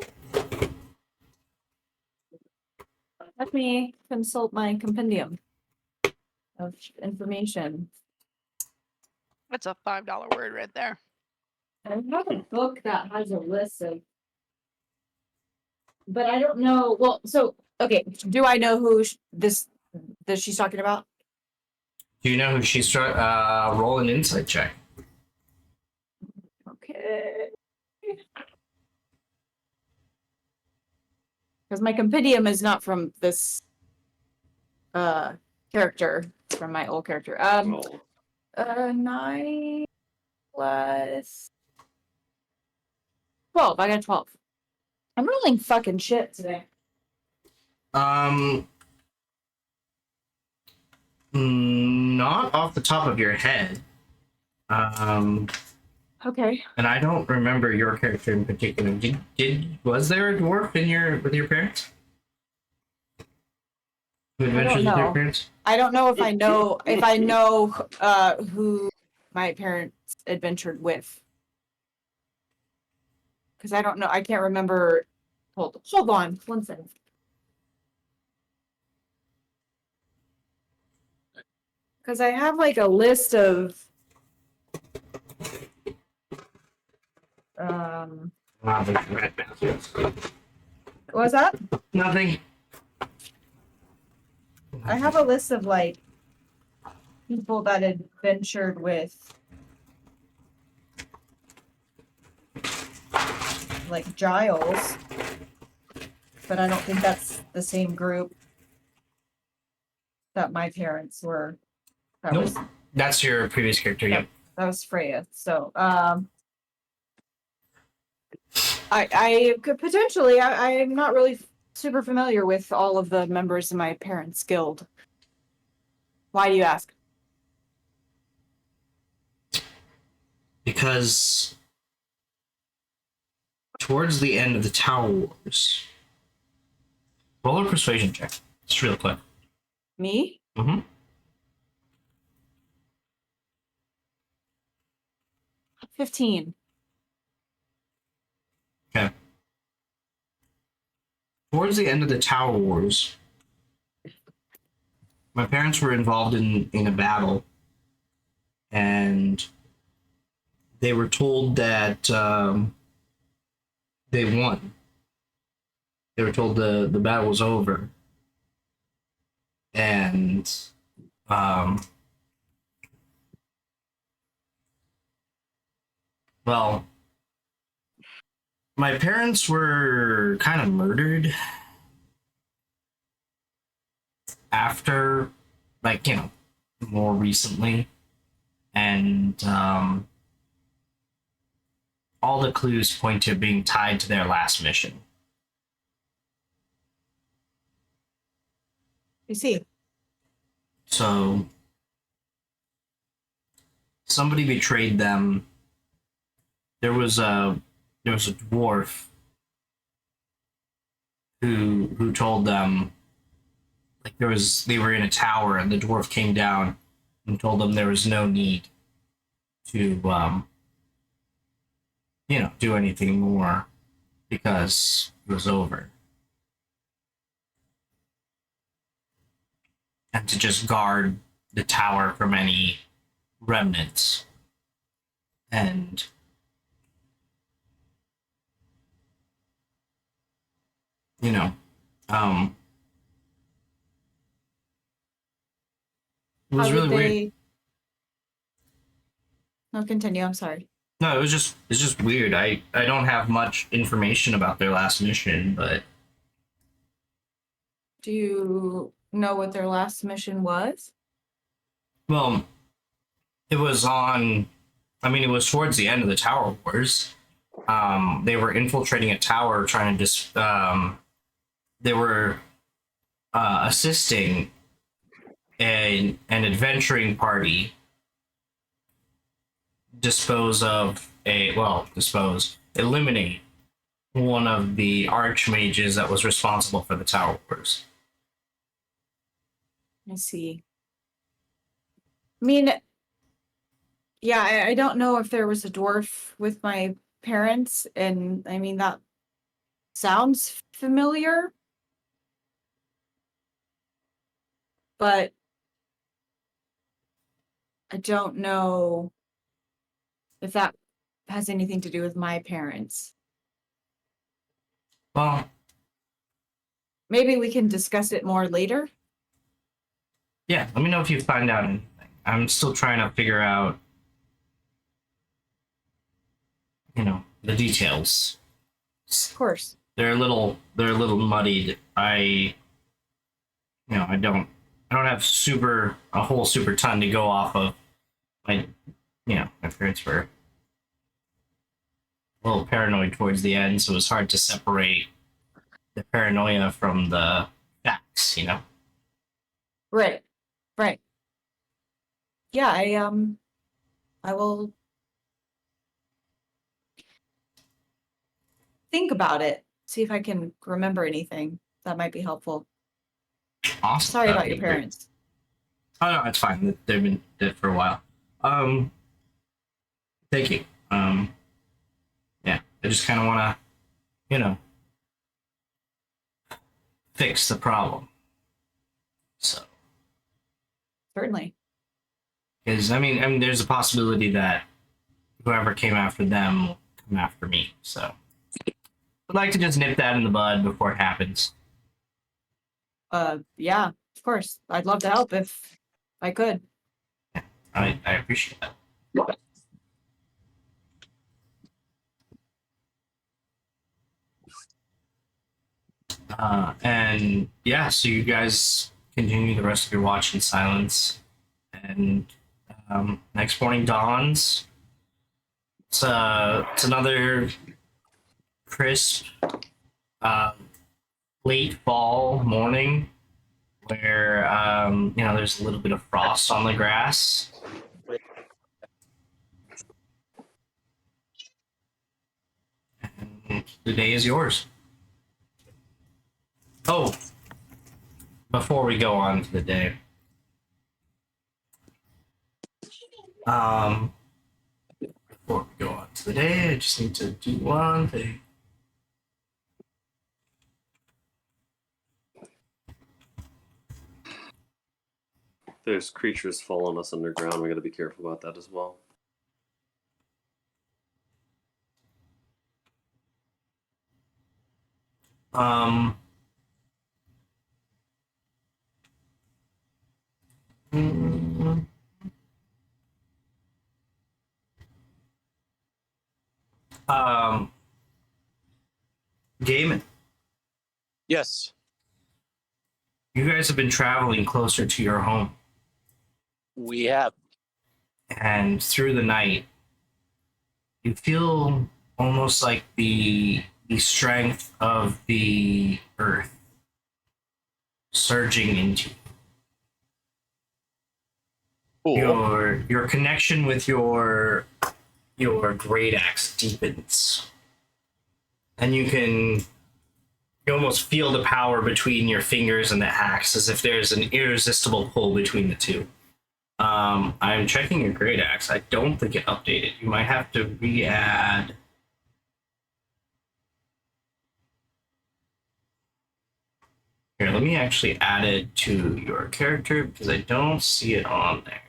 Let me consult my compendium of information. That's a $5 word right there. I have a book that has a list of, but I don't know. Well, so okay, do I know who that she's talking about? Do you know who she's roll an insight check? Okay. Because my compendium is not from this character, it's from my old character. Oh. 9 plus 12. I got 12. I'm rolling fucking shit today. Not off the top of your head. Okay. And I don't remember your character in particular. Was there a dwarf with your parents? Who adventures with your know. parents? I don't know if I know who my parents adventured with. Because I don't know. I can't remember. Hold on 1 second. Because I have like a list of Red bastards. what was that? Nothing. I have a list of like people that adventured with like Giles, but I don't think that's the same group that my parents were. That Nope. was That's your previous character, yep. that was Freya. So I could potentially I'm not really super familiar with all of the members of my parents' guild. Why do you ask? Because towards the end of the Tower Wars, roll a persuasion check. It's real quick. Me? Mm-hmm. 15. towards the end of the Tower Wars, my parents were involved in a battle, and they were told that they won. They were told the battle was over, and well, my parents were kind of murdered after, like, you know, more recently, and all the clues point to being tied to their last mission. You see. So somebody betrayed them. There was a dwarf who told them, like, they were in a tower, and the dwarf came down and told them there was no need to do anything more because it was over. And to just guard the tower from any remnants. And you know, it was How really did weird. they... No, continue. I'm sorry. No, it's just weird. I don't have much information about their last mission, but Do you know what their last mission was? well, it was it was towards the end of the Tower Wars. They were infiltrating a tower trying to just they were assisting an adventuring party eliminate one of the archmages that was responsible for the Tower Wars. I see. I mean, yeah, I don't know if there was a dwarf with my parents, and I mean, that sounds familiar. But I don't know if that has anything to do with my parents. Well, Maybe we can discuss it more later. yeah, let me know if you find out anything. I'm still trying to figure out, the details. Of course. They're a little muddied. I don't have a whole super ton to go off of. My parents were a little paranoid towards the end, so it was hard to separate the paranoia from the facts, Right. Right. Yeah, I will think about it, see if I can remember anything that might be helpful. Awesome. Sorry about That'd your be great. parents. Oh no, it's fine. They've been dead for a while. Thank you. Yeah, I just kind of want to, fix the problem. So, Certainly. because I mean, there's a possibility that whoever came after them will come after me. So, I'd like to just nip that in the bud before it happens. Yeah, of course. I'd love to help if I could. I appreciate that. And yeah, so you guys continue the rest of your watch in silence, and next morning dawns. It's another crisp, late fall morning where there's a little bit of frost on the grass. And the day is yours. Oh, before we go on to the day, I just need to do one thing. there's creatures following us underground. We got to be careful about that as well. Um. mm, Um. Gaming. Yes, You guys have been traveling closer to your home, we have. and through the night, you feel almost like the strength of the earth surging into you. Cool. Your connection with your great axe deepens, and you almost feel the power between your fingers and the axe, as if there's an irresistible pull between the two. I'm checking your great axe. I don't think it updated. You might have to re-add. Here, let me actually add it to your character because I don't see it on there.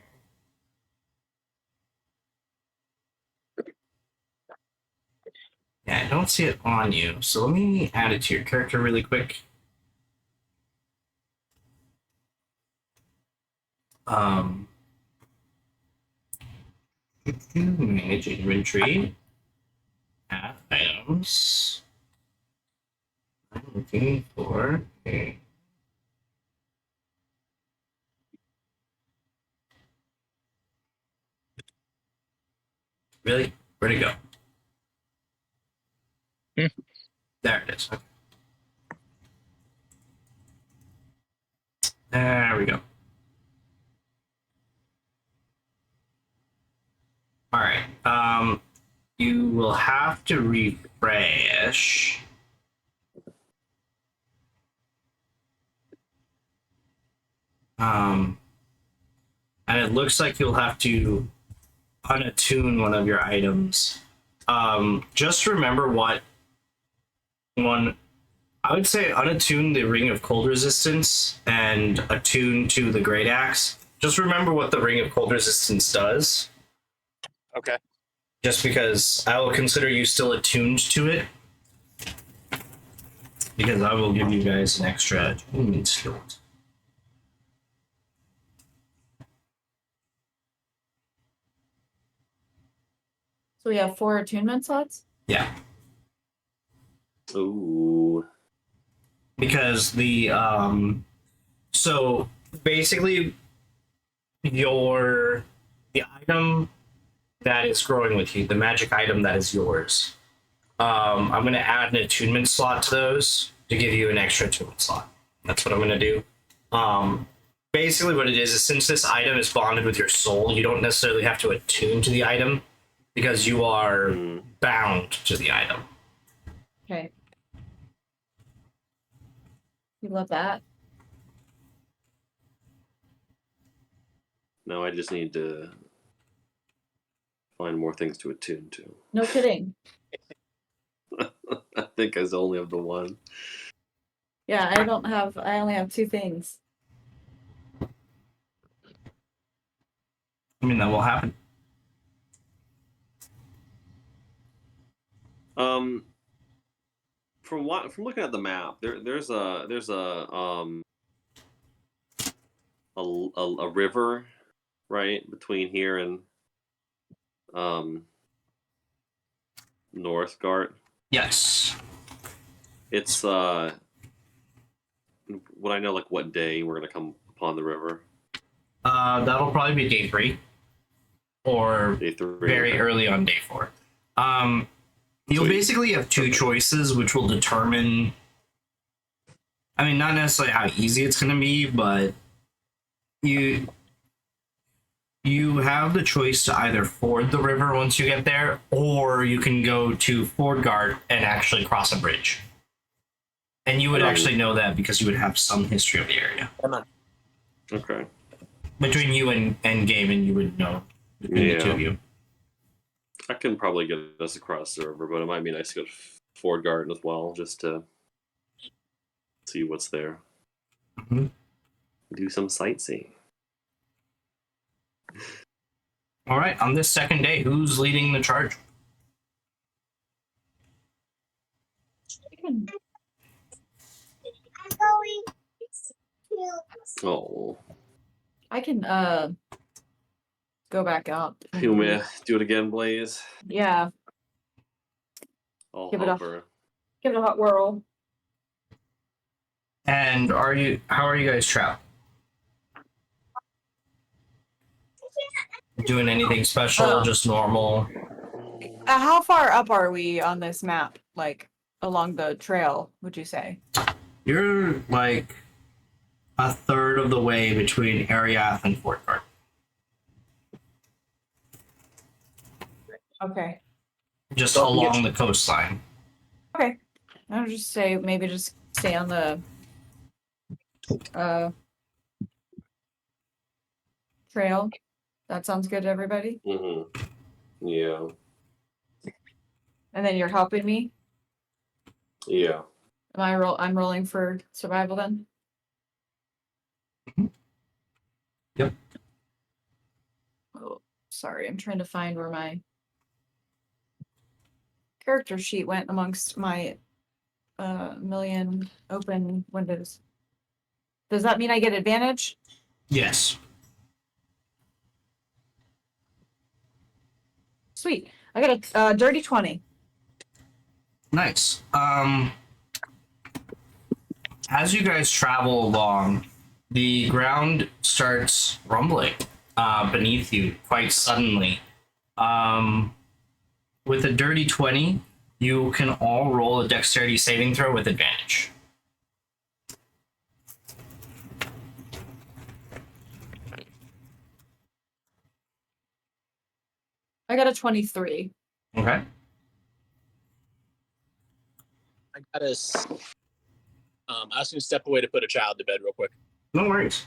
Yeah, I don't see it on you. So let me add it to your character really quick. Manage inventory. Add items. I'm looking for a. Really? Where'd it go? There it is. Okay. There we go. All right. You will have to refresh. And it looks like you'll have to unattune one of your items. Just remember what one. I would say unattune the Ring of Cold Resistance and attune to the Great Axe. Just remember what the Ring of Cold Resistance does. Okay. Just because I will consider you still attuned to it. Because I will give you guys an extra attunement slot. So we have 4 attunement slots. Yeah. Ooh. Because the so basically the item that is growing with you, the magic item that is yours, I'm going to add an attunement slot to those to give you an extra attunement slot. That's what I'm going to do. Basically what it is since this item is bonded with your soul, you don't necessarily have to attune to the item because you are bound to the item. Okay. You love that. No, I just need to find more things to attune to. No kidding. I think I only have the one. Yeah, I only have 2 things. I mean, that will happen. From looking at the map, there's a river, right, between here and Northgard. Yes. It's would I know like what day we're gonna come upon the river? That'll probably be day 3 or Day 3. very okay. early on day 4. You'll Sweet. basically have 2 choices, which will determine. I mean, not necessarily how easy it's going to be, but you have the choice to either ford the river once you get there, or you can go to Fordgard and actually cross a bridge. And you would actually know that because you would have some history of the area. Okay. Between you and Gaiman, you would know between the 2 of you. I can probably get us across the river, but it might be nice to go to Ford Garden as well, just to see what's there. Mhm. Do some sightseeing. All right, on this second day, who's leading the charge? Oh, I can go back up. and you may read. do it again, Blaze. Yeah, I'll Give it help a- her. give it a hot whirl. And how are you guys trapped? Doing anything special? Just normal? How far up are we on this map? Like along the trail, would you say? You're like a third of the way between Ariath and Fort Guard. Okay. Just Well, we along the coastline. Okay. I would just say maybe just stay on the trail. That sounds good to everybody. Yeah. And then you're helping me. Yeah. I'm rolling for survival then. Yep. Oh, sorry. I'm trying to find where my character sheet went amongst my million open windows. Does that mean I get advantage? Yes. Sweet. I got a dirty 20. Nice. As you guys travel along, the ground starts rumbling beneath you quite suddenly. With a dirty 20, you can all roll a dexterity saving throw with advantage. I got a 23. Okay. I gotta. I was gonna step away to put a child to bed real quick. No worries.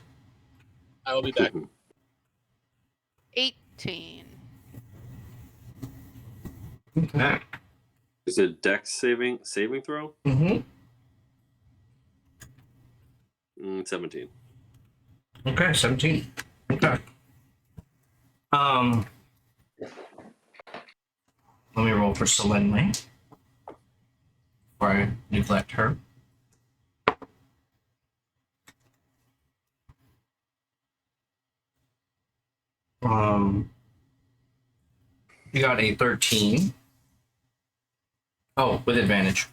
I will be back. 18. Okay. Is it dex saving throw? Mm-hmm. 17. Okay, 17. Okay. Let me roll for Selene before I neglect her. You got a 13. Oh, with advantage.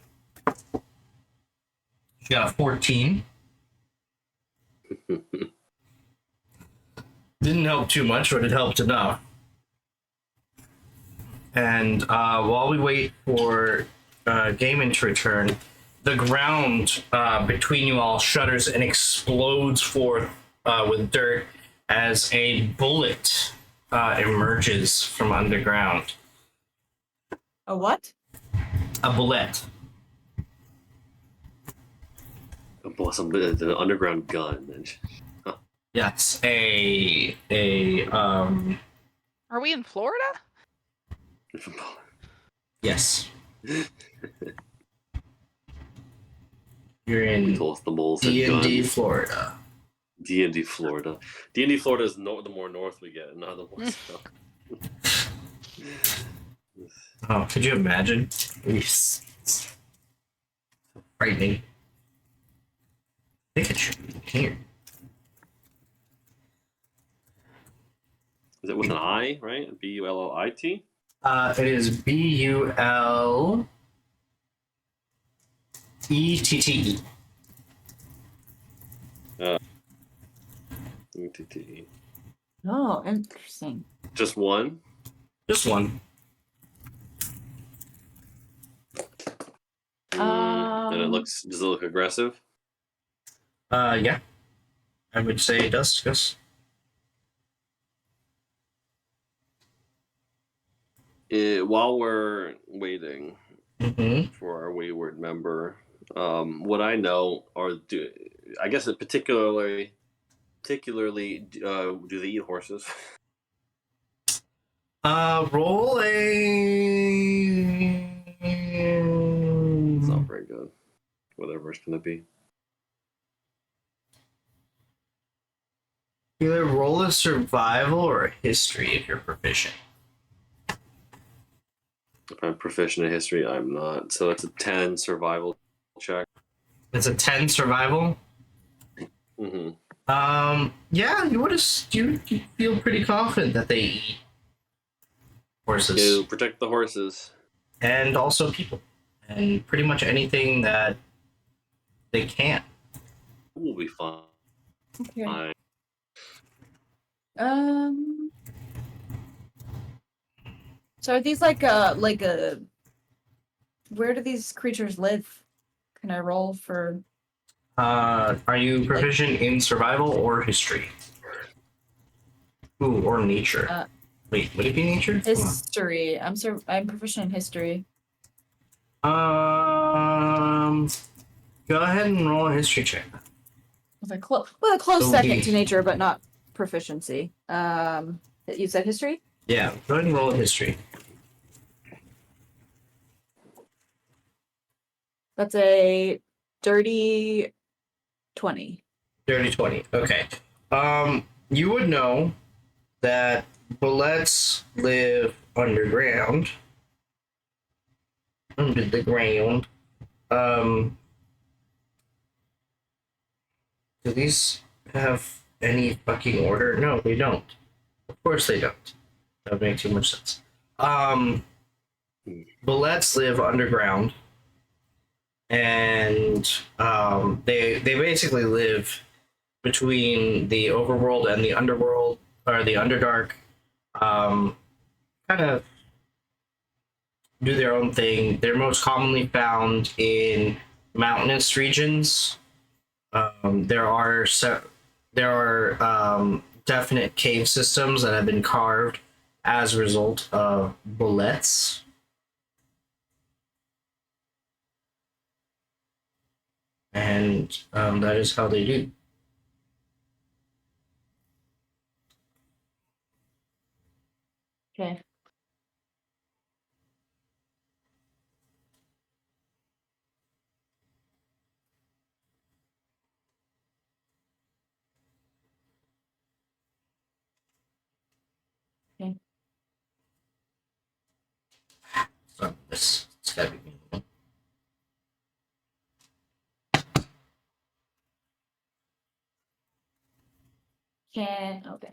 She got a 14. Didn't help too much, but it helped enough. And while we wait for Gaiman to return, the ground between you all shudders and explodes forth with dirt as a bullet emerges from underground. A what? A bullet. The underground gun. Yes, a Are we in Florida? yes. You're We in told us the moles had D&D, guns. Florida. D&D Florida. D&D Florida is the more north we get, not the more south. Oh, could you imagine? It's frightening. I think it should be here. Is it with an I, right? B-U-L-L-I-T? It is BULETTE. E-T-T-E. Oh, interesting. Just one? Just one. And does it look aggressive? Yeah. I would say it does, yes. While we're waiting Mm-hmm. for our wayward member, what I know I guess it particularly do they eat horses? Roll a... It's not very good. Whatever it's gonna be. Either roll a survival or a history if you're proficient. If I'm proficient in history, I'm not. So it's a 10 survival check. It's a 10 survival. Hmm. Yeah, you feel pretty confident that they eat horses To protect the horses. and also people and pretty much anything that they can. Will be fine. Okay. Fine. So are these like a where do these creatures live? Can I roll for Are you proficient in survival or history? Ooh, or nature. Wait, would it be nature? history? I'm proficient in history. Go ahead and roll a history check. With a close So second we- to nature, but not proficiency. You said history? Yeah, go ahead and roll a history. That's a dirty 20. Dirty 20. Okay. You would know that bullets live underground. Under the ground. Do these have any fucking order? No, they don't. Of course they don't. That would make too much sense. Bullets live underground. And they basically live between the overworld and the underworld, or the underdark. Kind of do their own thing. They're most commonly found in mountainous regions. There are definite cave systems that have been carved as a result of bullets. And that is how they do. Okay. So it's gotta be me. Okay.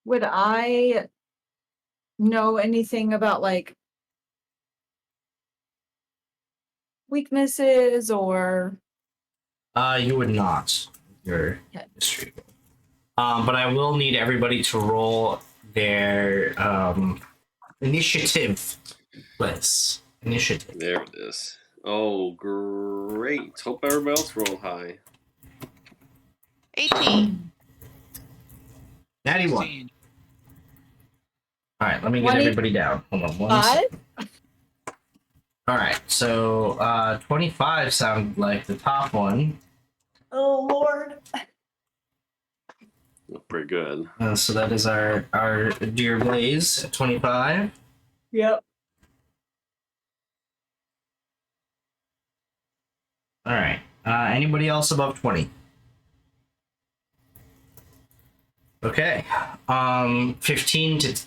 Would I know anything about like weaknesses or You would not. Your Okay. history. But I will need everybody to roll their initiative. Let's initiative. There it is. Oh, great. Hope everybody else rolled high. 18. 91. 16. All right, let me get 20. everybody down. Hold on one second. 5? All right, so 25 sounded like the top one. Oh Lord. Pretty good. So that is our dear Blaze at 25. Yep. All right. Anybody else above 20? Okay. 15 to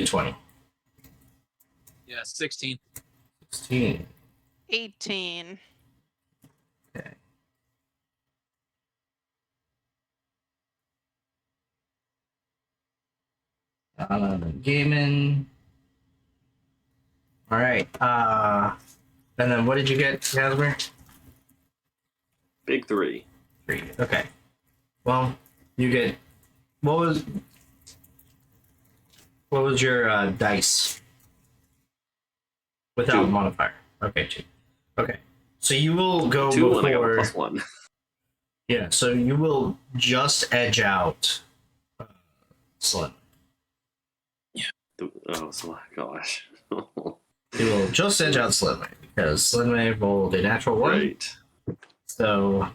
20. Yeah, 16. 16. 18. Okay. Gaming. All right. And then what did you get, Casimir? Big 3. 3. Okay. Well, you get. What was your dice? Without 2. modifier. Okay, 2. Okay. So you will go 2 before. and I got a +1. Yeah, so you will just edge out Slim. Oh, so gosh. You will just edge out Slim because Slim rolled a natural 1. Right. So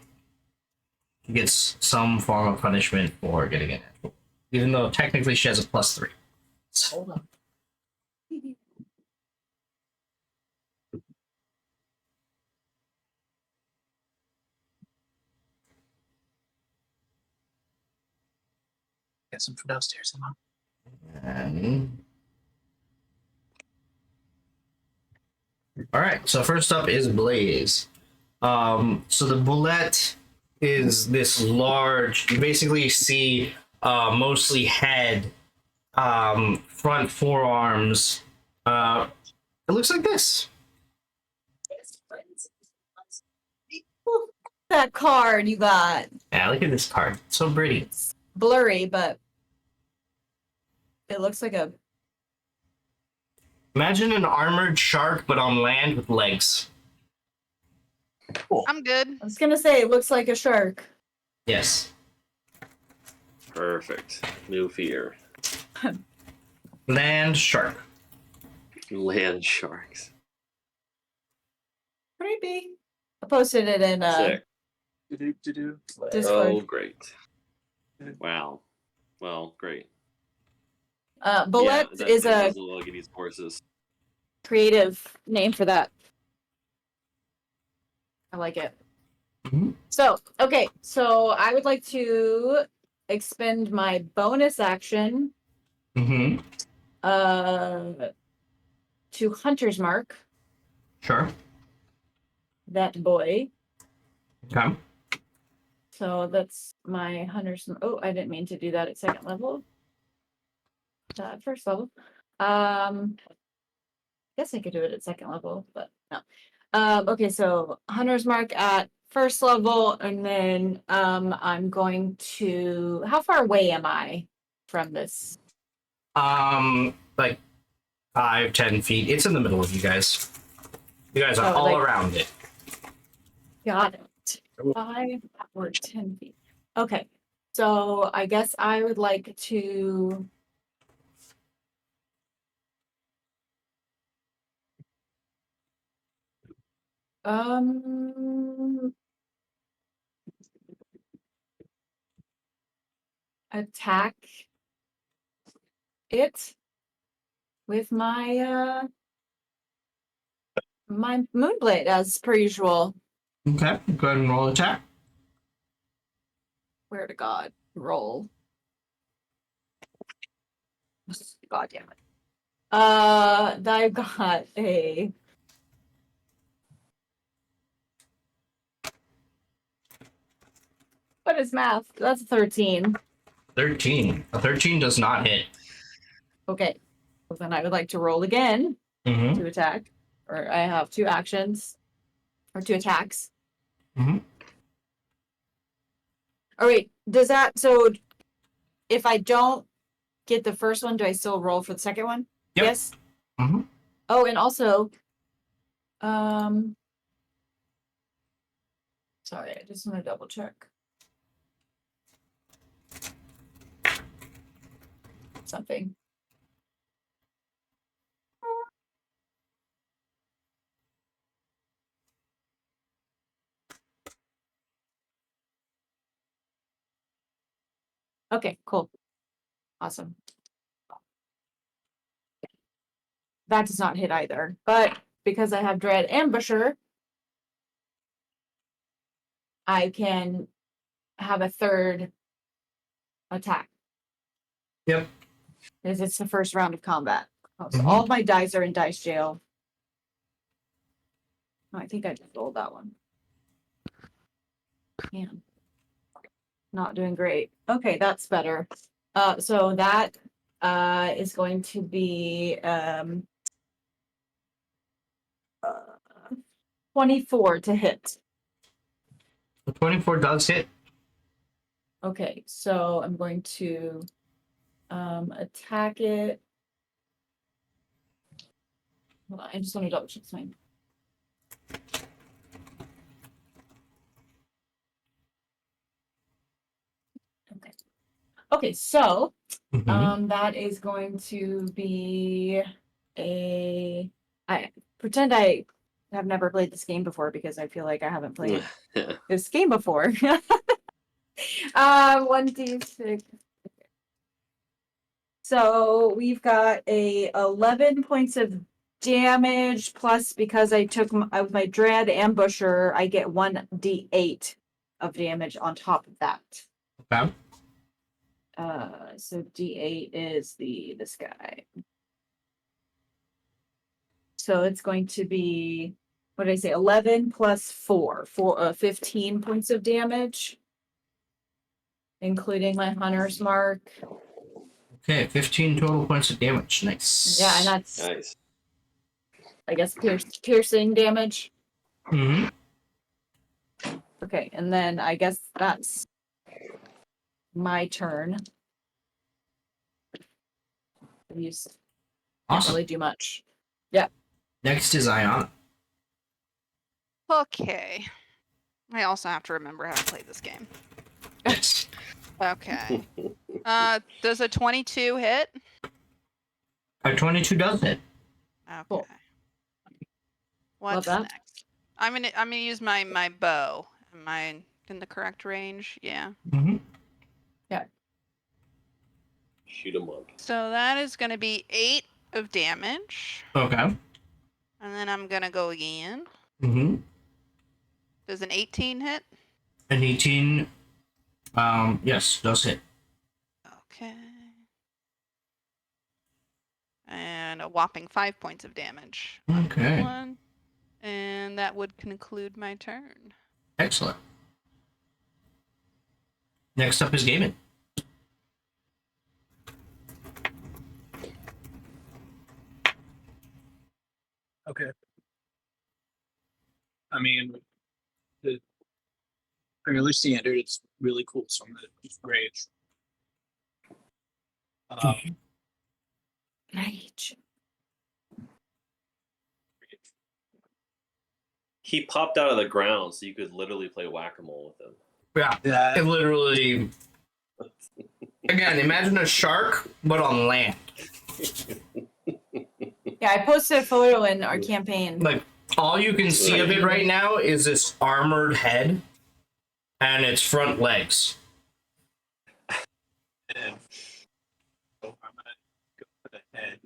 he gets some form of punishment for getting a natural. Even though technically she has a +3. Hold on. Get some from downstairs, come on. And... All right. So first up is Blaze. So the bullet is this large. You basically see mostly head, front forearms. It looks like this. That card you got. Yeah, look at this card. It's so pretty. It's blurry, but it looks like a. Imagine an armored shark, but on land with legs. I'm good. I was gonna say it looks like a shark. Yes. Perfect. New fear. Land shark. Land sharks. Creepy. I posted it in Sick. Do-do-do-do. Discord. Oh, great. Wow. Well, great. Bullet that is thing a does look like these horses. creative name for that. I like it. Mhm. So, okay, so I would like to expend my bonus action Mm-hmm. to Hunter's Mark, Sure. that boy. Okay. So that's my Hunter's. Oh, I didn't mean to do that at second level. First level. Guess I could do it at second level, but no. Okay, so Hunter's Mark at first level, and then I'm going to. How far away am I from this? Like 5-10 feet. It's in the middle of you guys. You guys are Oh, all like- around it. Got it. 5 or 10 feet. Okay, so I guess I would like to. Um, attack it with my my Moonblade as per usual. Okay. Go ahead and roll attack. Where to God roll? God damn it. I got a. What is math? That's a 13. 13. A 13 does not hit. Okay. Well, then I would like to roll again Mm-hmm. to attack. Or I have 2 actions. Or 2 attacks. Mhm. Oh wait, does that so if I don't get the first one, do I still roll for the second one? Yep. Yes. Mm-hmm. Oh, and also, um, sorry, I just want to double check something. Okay, cool. Awesome. That does not hit either, but because I have Dread Ambusher, I can have a third attack. Yep. Because it's the first round of combat. Oh, so Mhm. all of my dice are in dice jail. Oh, I think I just rolled that one. Man. Not doing great. Okay, that's better. So that is going to be 24 to hit. The 24 does hit. Okay, so I'm going to attack it. Hold on, I just want to double check something. Okay. Okay, so that is going to be I pretend I have never played this game before because I feel like I haven't played this game before. 1d6. So we've got a 11 points of damage plus because I took my dread ambusher, I get 1d8 of damage on top of that. Okay. So d8 is this guy. So it's going to be, what did I say? 11 plus 4, 15 points of damage, including my hunter's mark. Okay, 15 total points of damage. Nice. Yeah, and that's Nice. I guess piercing damage. Mm-hmm. Okay, and then I guess that's my turn. You can't Awesome. really do much. Next is Ion. Okay. I also have to remember how to play this game. Yes. Okay. Does a 22 hit? A 22 does it. Okay. Cool. What's that. next? I'm gonna use my bow. Am I in the correct range? Yeah. Mm-hmm. Shoot 'em up. So that is gonna be 8 of damage. Okay. And then I'm gonna go again. Mm-hmm. Does an 18 hit? An 18, yes, does hit. Okay. And a whopping 5 points of damage. Okay. One. And that would conclude my turn. Excellent. Next up is Gaiman. Okay. I mean, the regular standard, it's really cool. So I'm gonna just rage. Rage. He popped out of the ground, so you could literally play whack-a-mole with him. Yeah. Yeah. It literally. Again, imagine a shark, but on land. Yeah, I posted a photo in our campaign. Like, all you can see of it right now is this armored head and its front legs. And so I'm gonna go for the head.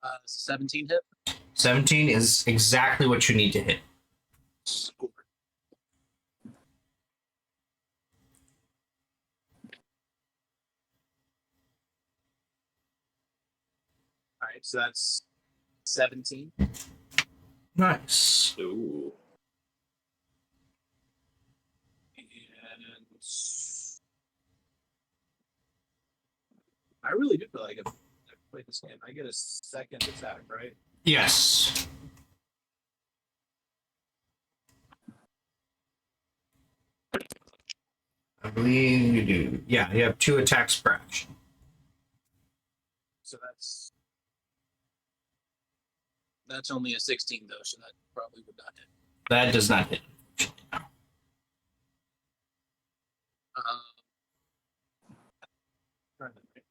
Uh, 17 hit. 17 is exactly what you need to hit. Score. All right, so that's 17. Nice. Ooh. And I really do feel like if I play this game, I get a second attack, right? Yes. I believe you do. Yeah, you have 2 attacks per action. So that's only a 16 though, so that probably would not hit. That does not hit. Trying to think.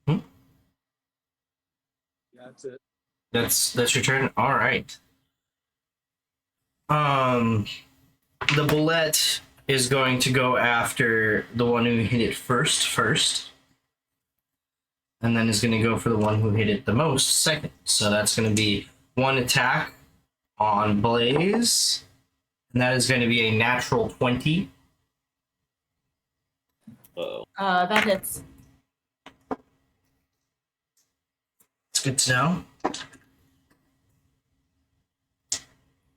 Hmm? Yeah, that's it. That's your turn. All right. The bullet is going to go after the one who hit it first, and then is going to go for the one who hit it the most second. So that's going to be 1 attack on Blaze, and that is going to be a natural 20. Uh-oh. That hits. It's good to know.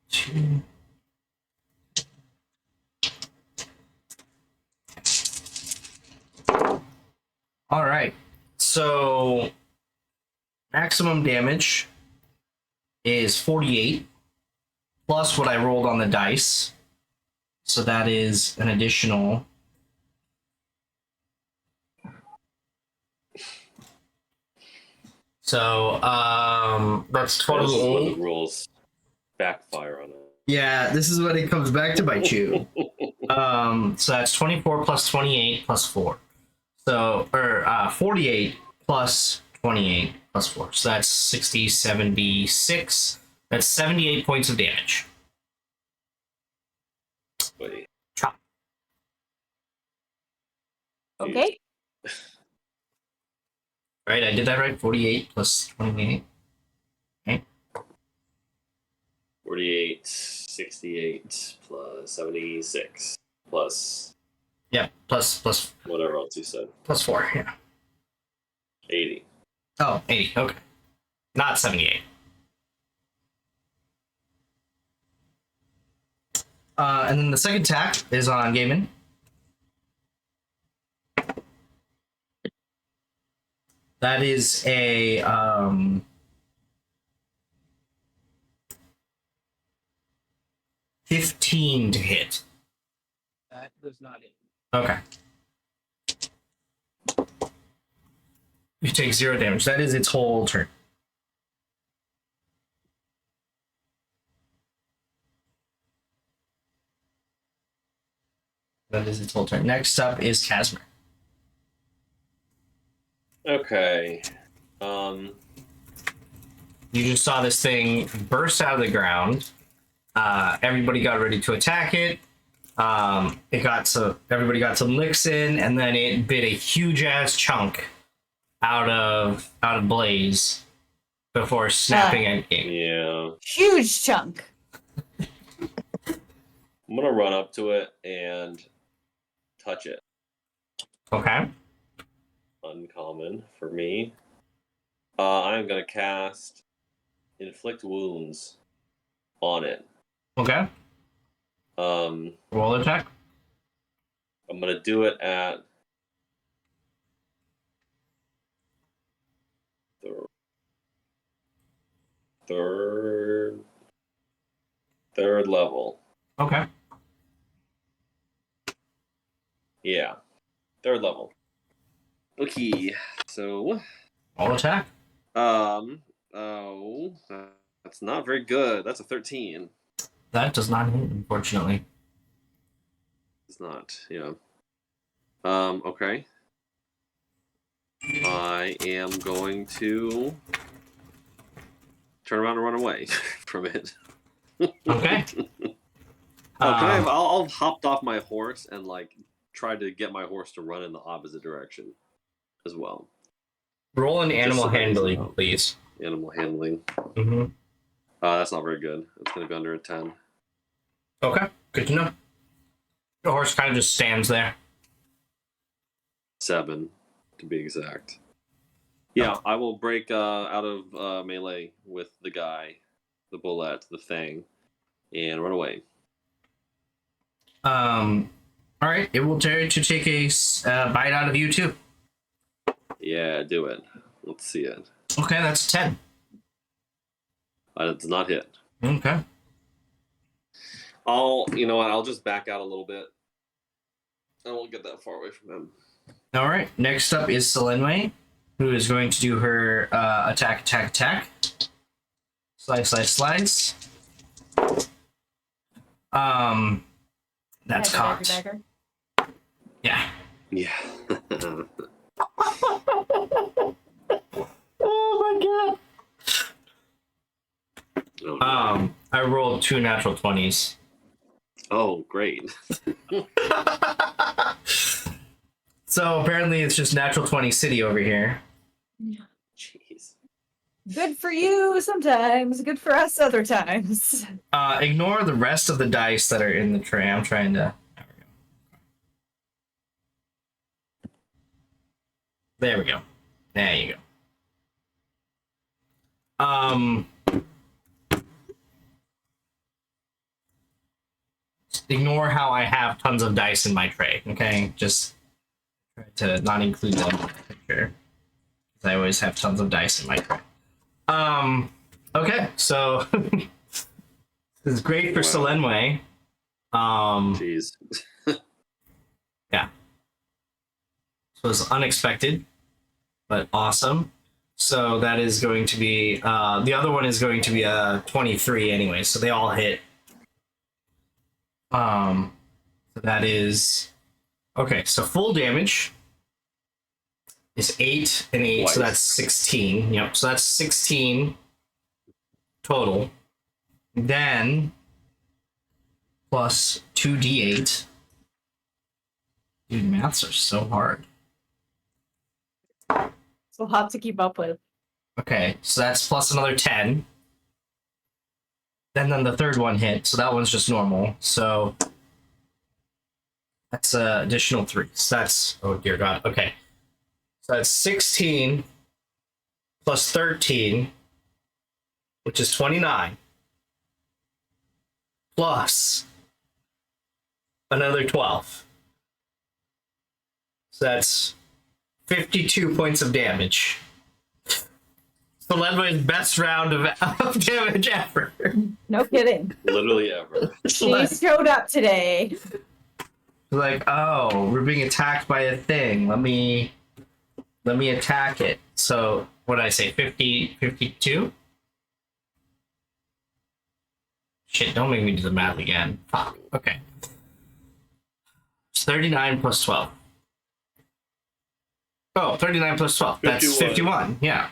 2. So maximum damage is 48 plus what I rolled on the dice. So that is an additional. So that's This is when 28. the rules backfire on it. Yeah, this is when it comes back to bite you. So that's 24 plus 28 plus 4. So, 48 plus 28 plus 4. So that's 60, 76. That's 78 points of damage. Wait. Chop. Okay. Right, I did that right? 48 plus 28. 48, 68 plus 76 plus Yeah, plus whatever else you said. plus 4. Yeah. 80. Oh, 80. Okay. Not 78. And then the second attack is on Gaiman. That is a 15 to hit. That does not hit. Okay. You take 0 damage. That is its whole turn. That is its whole turn. Next up is Casimir. Okay. You just saw this thing burst out of the ground. Everybody got ready to attack it. Everybody got some licks in, and then it bit a huge ass chunk out of Blaze before snapping at game. Yeah. Huge chunk. I'm gonna run up to it and touch it. Okay. Uncommon for me. I'm gonna cast Inflict Wounds on it. Okay. Roll attack. I'm gonna do it at the third level. Okay. Yeah, third level. Okay, so Roll attack. that's not very good. That's a 13. That does not hit, unfortunately. It's not, yeah. Okay. I am going to turn around and run away from it. Okay. I'll hop off my horse and try to get my horse to run in the opposite direction as well. Roll an animal so that handling, it's- please. Animal handling. Mm-hmm. That's not very good. It's going to be under a 10. Okay. Good to know. The horse kind of just stands there. 7, to be exact. Yeah, I will break out of melee with the guy, the bullet, the thing, and run away. All right. It will dare to take a bite out of you too. Yeah, do it. Let's see it. Okay, that's 10. It does not hit. Okay. You know what? I'll just back out a little bit. I won't get that far away from him. All right. Next up is Selenway, who is going to do her attack. Slice. That's Dagger, cocked. dagger. Yeah. Yeah. Oh my Oh, no. god. I rolled 2 natural 20s. Oh, great. So apparently it's just natural 20 city over here. Jeez. Good for you sometimes. Good for us other times. Ignore the rest of the dice that are in the tray. I'm trying to. There we go. There you go. Ignore how I have tons of dice in my tray. Okay, just try to not include them in the picture. I always have tons of dice in my tray. Okay, so this is great for Wow. Solenway. Jeez. Yeah. So it's unexpected, but awesome. So that is going to be the other one is going to be a 23 anyway, so they all hit. So that is okay, so full damage is 8 and 8, so Twice. that's 16. Yep, so that's 16 total. Then plus 2d8. Dude, maths are so hard. It's a lot to keep up with. Okay, so that's plus another 10. Then the third one hit, so that one's just normal. So that's additional 3. So that's, oh dear God. Okay. So that's 16 plus 13, which is 29, plus another 12. So that's 52 points of damage. So Ledway's best round of damage ever. No kidding. Literally ever. She showed up today. Like, oh, we're being attacked by a thing. Let me attack it. So what did I say? 50, 52? Shit, don't make me do the math again. Fuck. Okay. It's 39 plus 12. Oh, 39 plus 12. That's 51. Yeah.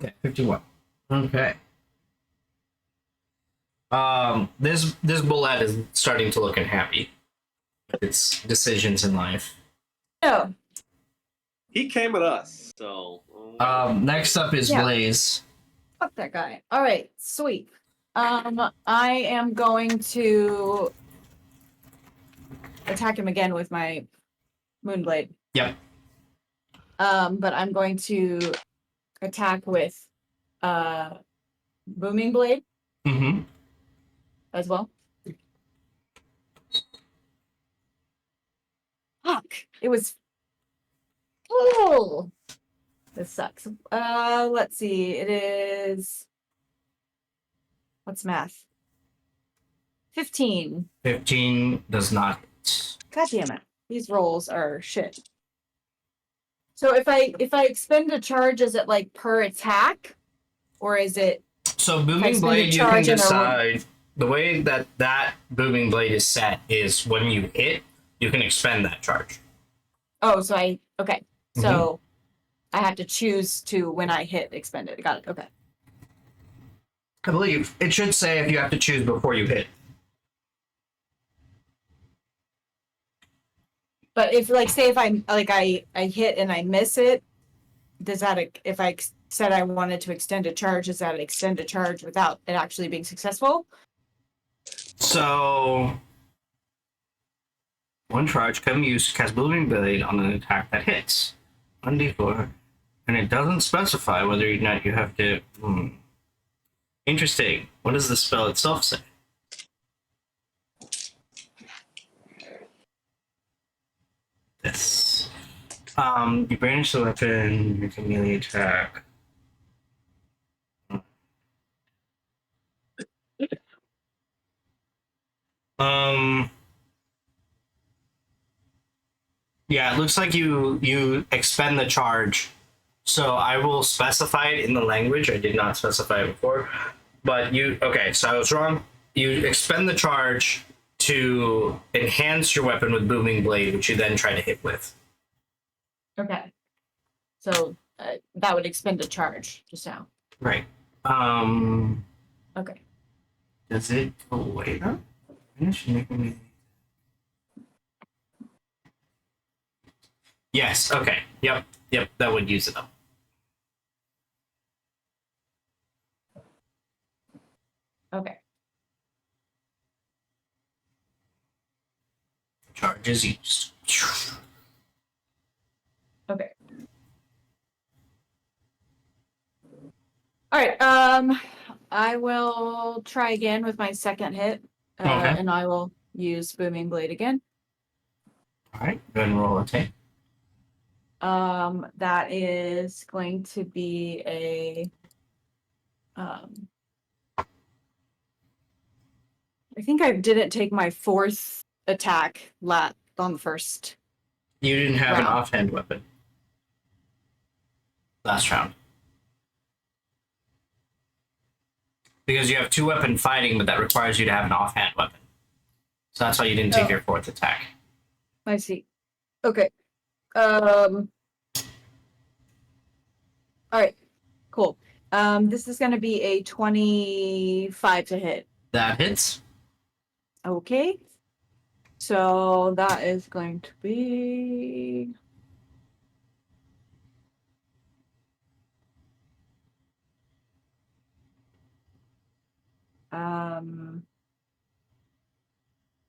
Okay, 51. Okay. This bullet is starting to look unhappy with its decisions in life. No. He came at us, so. Next up is Yeah. Blaze. Fuck that guy. All right, sweet. I am going to attack him again with my Moonblade. Yep. But I'm going to attack with Booming Blade Mm-hmm. as well. Fuck. It was oh, this sucks. Let's see. It is what's math? 15. 15 does not. God damn it. These rolls are shit. So if I expend a charge, is it like per attack? Or is it So If I booming spend a blade, you can charge and a roll- decide. The way that booming blade is set is when you hit, you can expend that charge. oh so I okay. So I have to choose to when I hit expend it. Got it. Okay. I believe it should say if you have to choose before you hit. But if like say if I'm like I hit and I miss it, does that if I said I wanted to extend a charge, does that extend a charge without it actually being successful? So one charge can be used to cast booming blade on an attack that hits. 1d4, and it doesn't specify whether or not you have to. Interesting. What does the spell itself say? This. You brandish the weapon, you can melee attack. Yeah, it looks like you expend the charge. So I will specify it in the language. I did not specify it before. But okay, so I was wrong. You expend the charge to enhance your weapon with booming blade, which you then try to hit with. Okay. So that would expend a charge just now. Right. Okay. Does it go away though? Yes, okay. Yep, that would use it up. Okay. Charge is used. Okay. All right. I will try again with my second hit, Okay. and I will use Booming Blade again. Alright, go ahead and roll a tape. That is going to be a I think I didn't take my 4th attack on the first. You didn't have an Round. offhand weapon last round. Because you have 2-weapon fighting, but that requires you to have an offhand weapon. So that's why you didn't take Oh. your 4th attack. I see. Okay. All right. Cool. This is going to be a 25 to hit. That hits. Okay. So that is going to be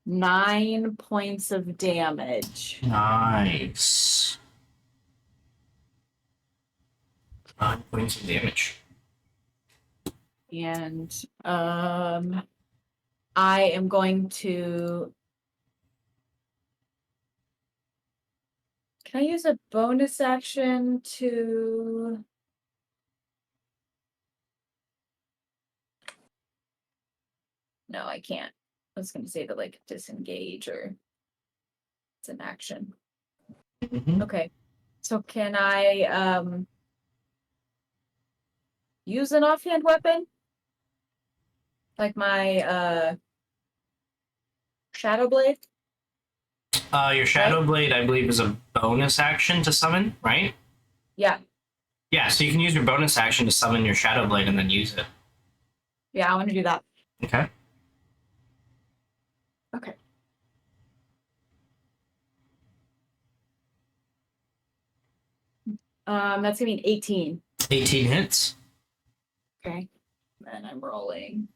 9 points of damage. Nice. 9 points of damage. And I am going to. Can I use a bonus action to? No, I can't. I was going to say to like disengage or it's an action. Mhm. Okay. So can I use an offhand weapon? Like my Shadow Blade? Your Shadow Blade, I believe, is a bonus action to summon, right? Yeah. Yeah, so you can use your bonus action to summon your Shadow Blade and then use it. Yeah, I want to do that. Okay. Okay. That's gonna be an 18. 18 hits. Okay. And I'm rolling.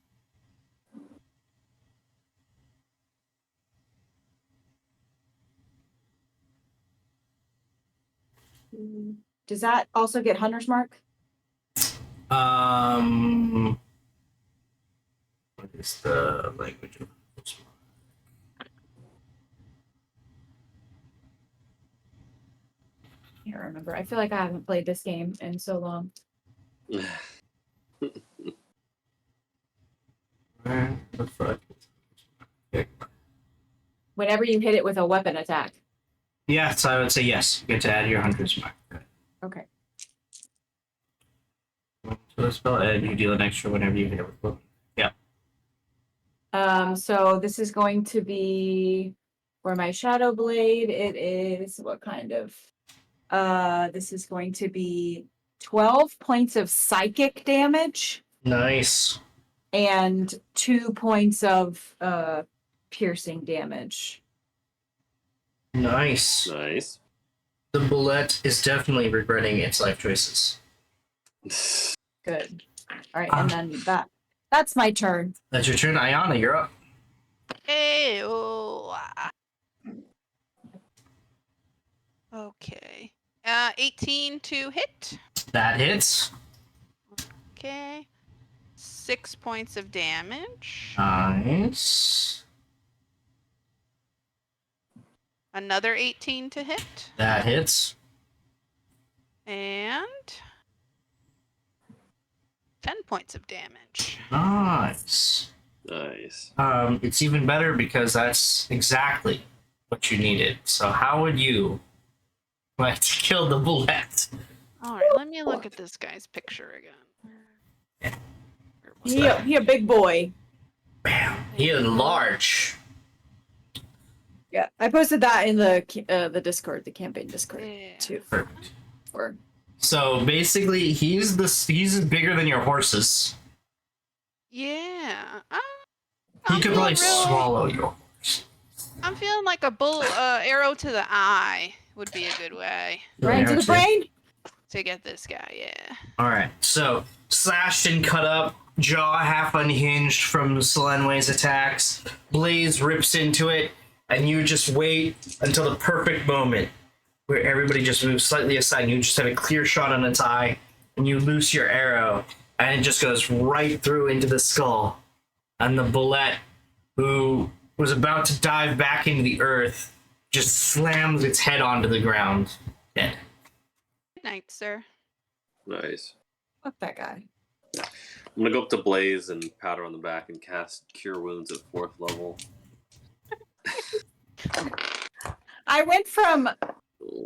Does that also get Hunter's Mark? What is the language of this one? I can't remember. I feel like I haven't played this game in so long. Where the fuck? Whenever you hit it with a weapon attack. Yeah, so I would say yes. You get to add your Hunter's Mark. Okay. To the spell, and you deal an extra whenever you hit it with weapon. So this is going to be for my Shadow Blade. It is what kind of this is going to be 12 points of psychic damage Nice. and 2 points of piercing damage. Nice. Nice. The bullet is definitely regretting its life choices. Good. All right, and then that's my turn. That's your turn, Ayana. You're up. Hey, oh. Okay. 18 to hit. That hits. Okay. 6 points of damage. Nice. Another 18 to hit. That hits. And 10 points of damage. Nice. Nice. It's even better because that's exactly what you needed. So how would you like to kill the bullet? All right, let me look at this guy's picture again. He a big boy. Bam. He is large. Yeah, I posted that in the Discord, the campaign Discord Yeah. too. Perfect. Or So basically, he's bigger than your horses. Yeah. He I'm could probably feeling swallow your horse. I'm feeling like a bull arrow to the eye would be a good way right into the brain. to get this guy. Yeah. All right. So slashed and cut up, jaw half unhinged from Selenway's attacks. Blaze rips into it, and you just wait until the perfect moment where everybody just moves slightly aside. And you just have a clear shot on its eye, and you loose your arrow, and it just goes right through into the skull. And the bullet, who was about to dive back into the earth, just slams its head onto the ground, dead. Good night, sir. Nice. Fuck that guy. I'm gonna go up to Blaze and pat her on the back and cast Cure Wounds at 4th level. I went from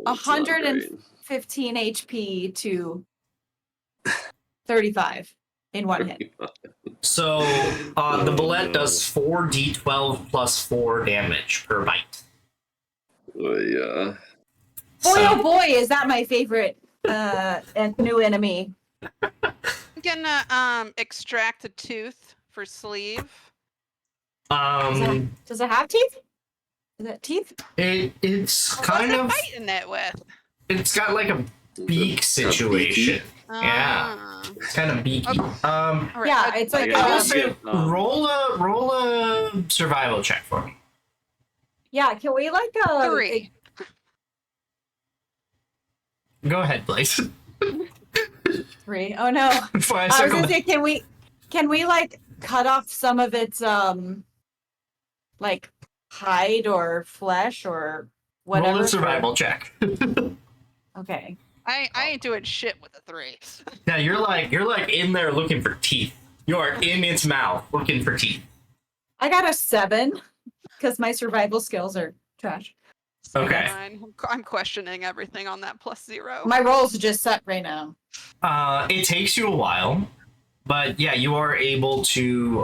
Oh, it's not 115 great. HP to 35 in one hit. So the Oh, bullet no. does 4d12 plus 4 damage per bite. Yeah. Boy, So- oh boy, is that my favorite new enemy. I'm gonna extract a tooth for sleeve. Does it have teeth? Is it teeth? It's What kind was it of, fighting it with? it's got like a beak situation. Yeah. Ah. It's kind of beaky. Okay. Um, All right, Yeah, I- it's like I I will guess say, get, roll a survival check for me. Yeah, can we like 3. Go ahead, Blaze. 3? Oh no. Before I I was circle gonna back. say, can we like cut off some of its like hide or flesh or whatever? Roll a for- survival check. Okay. I ain't doing shit with a 3. Yeah, you're like in there looking for teeth. You are in its mouth looking for teeth. I got a 7 because my survival skills are trash. Okay. Fine. I'm questioning everything on that +0. My rolls just set right now. It takes you a while, but yeah, you are able to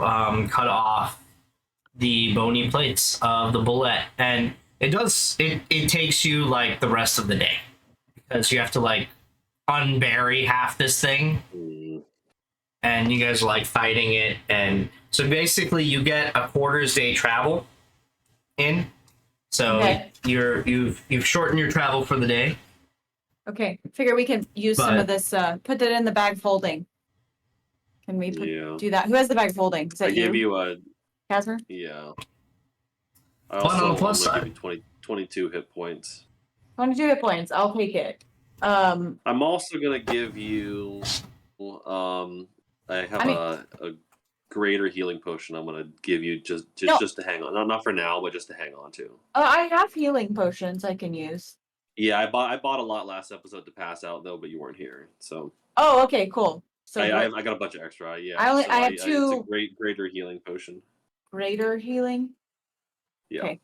cut off the bony plates of the bullet, and it takes you like the rest of the day because you have to like unbury half this thing, and you guys are like fighting it, and so basically you get a quarter's day travel in. So Okay. you've shortened your travel for the day. Okay. Figure we can use some But- of this. Put it in the bag folding. Can we Yeah. do that? Who has the bag folding? Is that I give you a Casper? yeah. I But on the also plus I'm gonna side- give you 22 hit points. 22 hit points. I'll take it. I'm also gonna give you I have I mean- a greater healing potion I'm gonna give you just No. just to hang on. Not for now, but just to hang on to. I have healing potions I can use. Yeah, I bought a lot last episode to pass out though, but you weren't here. So Oh, okay, cool. So I what- got a bunch of extra, yeah. I only- so I have it's two- a greater healing potion. greater healing. Yeah. Okay.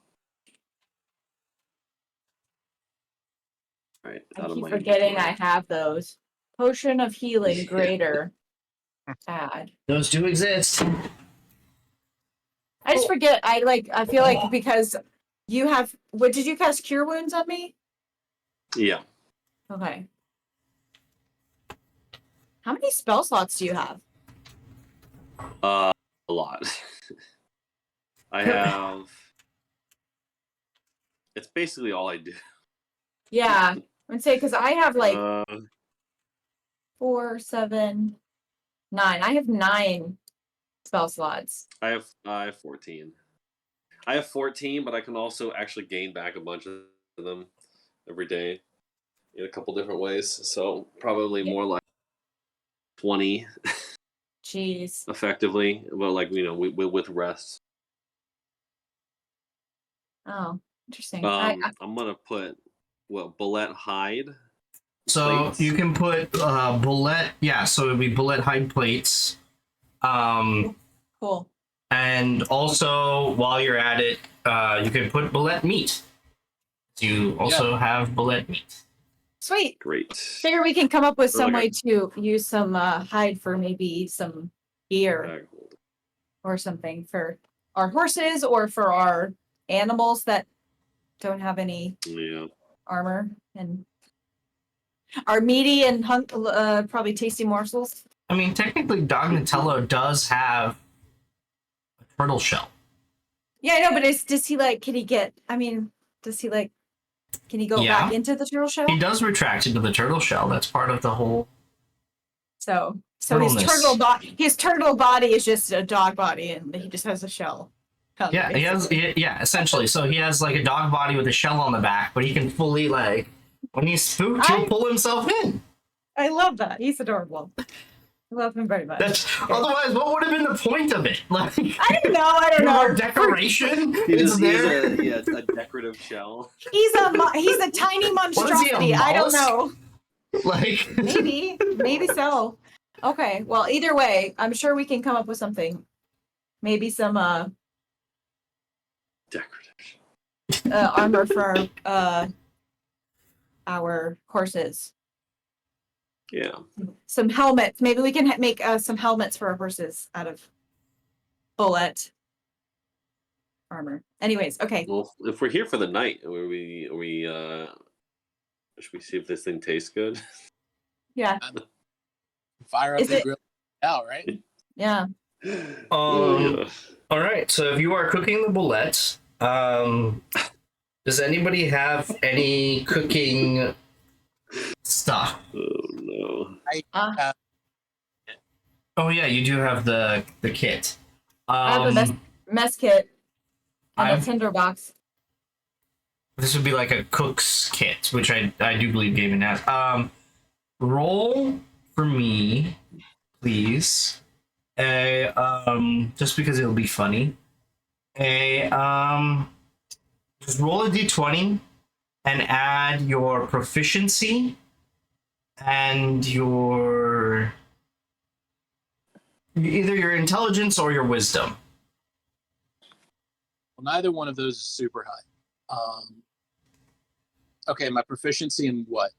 All right. I out of keep my forgetting I inventory. have those. Potion of healing Yeah. greater. Add. Those do exist. I just forget. I feel like because you have. What did you cast? Cure wounds on me? Yeah. Okay. How many spell slots do you have? A lot. I have. It's basically all I do. Yeah, I would say because I have like Uh, 4, 7, 9. I have 9 spell slots. I have 14. I have 14, but I can also actually gain back a bunch of them every day in a couple different ways. So probably more like 20 Jeez. effectively, but like with rest. Oh, interesting. I'm gonna put bullet hide. So plates. you can put bullet, yeah. So it'd be bullet hide plates. Cool. And also while you're at it, you can put bullet meat. You also have bullet meat. Sweet. Great. Figure we can come up with Or some like way to use some hide for maybe some gear Bag hold. or something for our horses or for our animals that don't have any Yeah. armor and are meaty and probably tasty morsels. I mean, technically, Donatello does have a turtle shell. Yeah, I know, but does he like? Can he get? I mean, does he like? Can he go Yeah. back into the turtle shell? He does retract into the turtle shell. That's part of the whole. So his Turtleness. his turtle body is just a dog body, and he just has a shell. Yeah, he has. Yeah, essentially. So he has like a dog body with a shell on the back, but he can fully like when he's spooked, he'll pull himself in. I love that. He's adorable. I love him very much. That's Okay. otherwise, what would have been the point of it? Like, I don't know. I don't know. more decoration. It's there. a decorative shell. He's a tiny monstrosity. I don't mollusk? know. Like, Maybe so. Okay. Well, either way, I'm sure we can come up with something. Maybe some Decorative. armor for our horses. Yeah. Some helmets. Maybe we can make some helmets for our horses out of bullet armor. Anyways, okay. Well, if we're here for the night, should we see if this thing tastes good? Yeah. Fire up Is the it- grill now, right? Yeah. all right. So if you are cooking the bullets, does anybody have any cooking stuff? Oh no. Uh, Oh yeah, you do have the kit. I have a mess kit and I'm- a tinder box. This would be like a cook's kit, which I do believe Gavin has. Roll for me, please. Just because it'll be funny. Just roll a d20 and add your proficiency and your either your intelligence or your wisdom. Well, neither one of those is super high. Okay, my proficiency in what?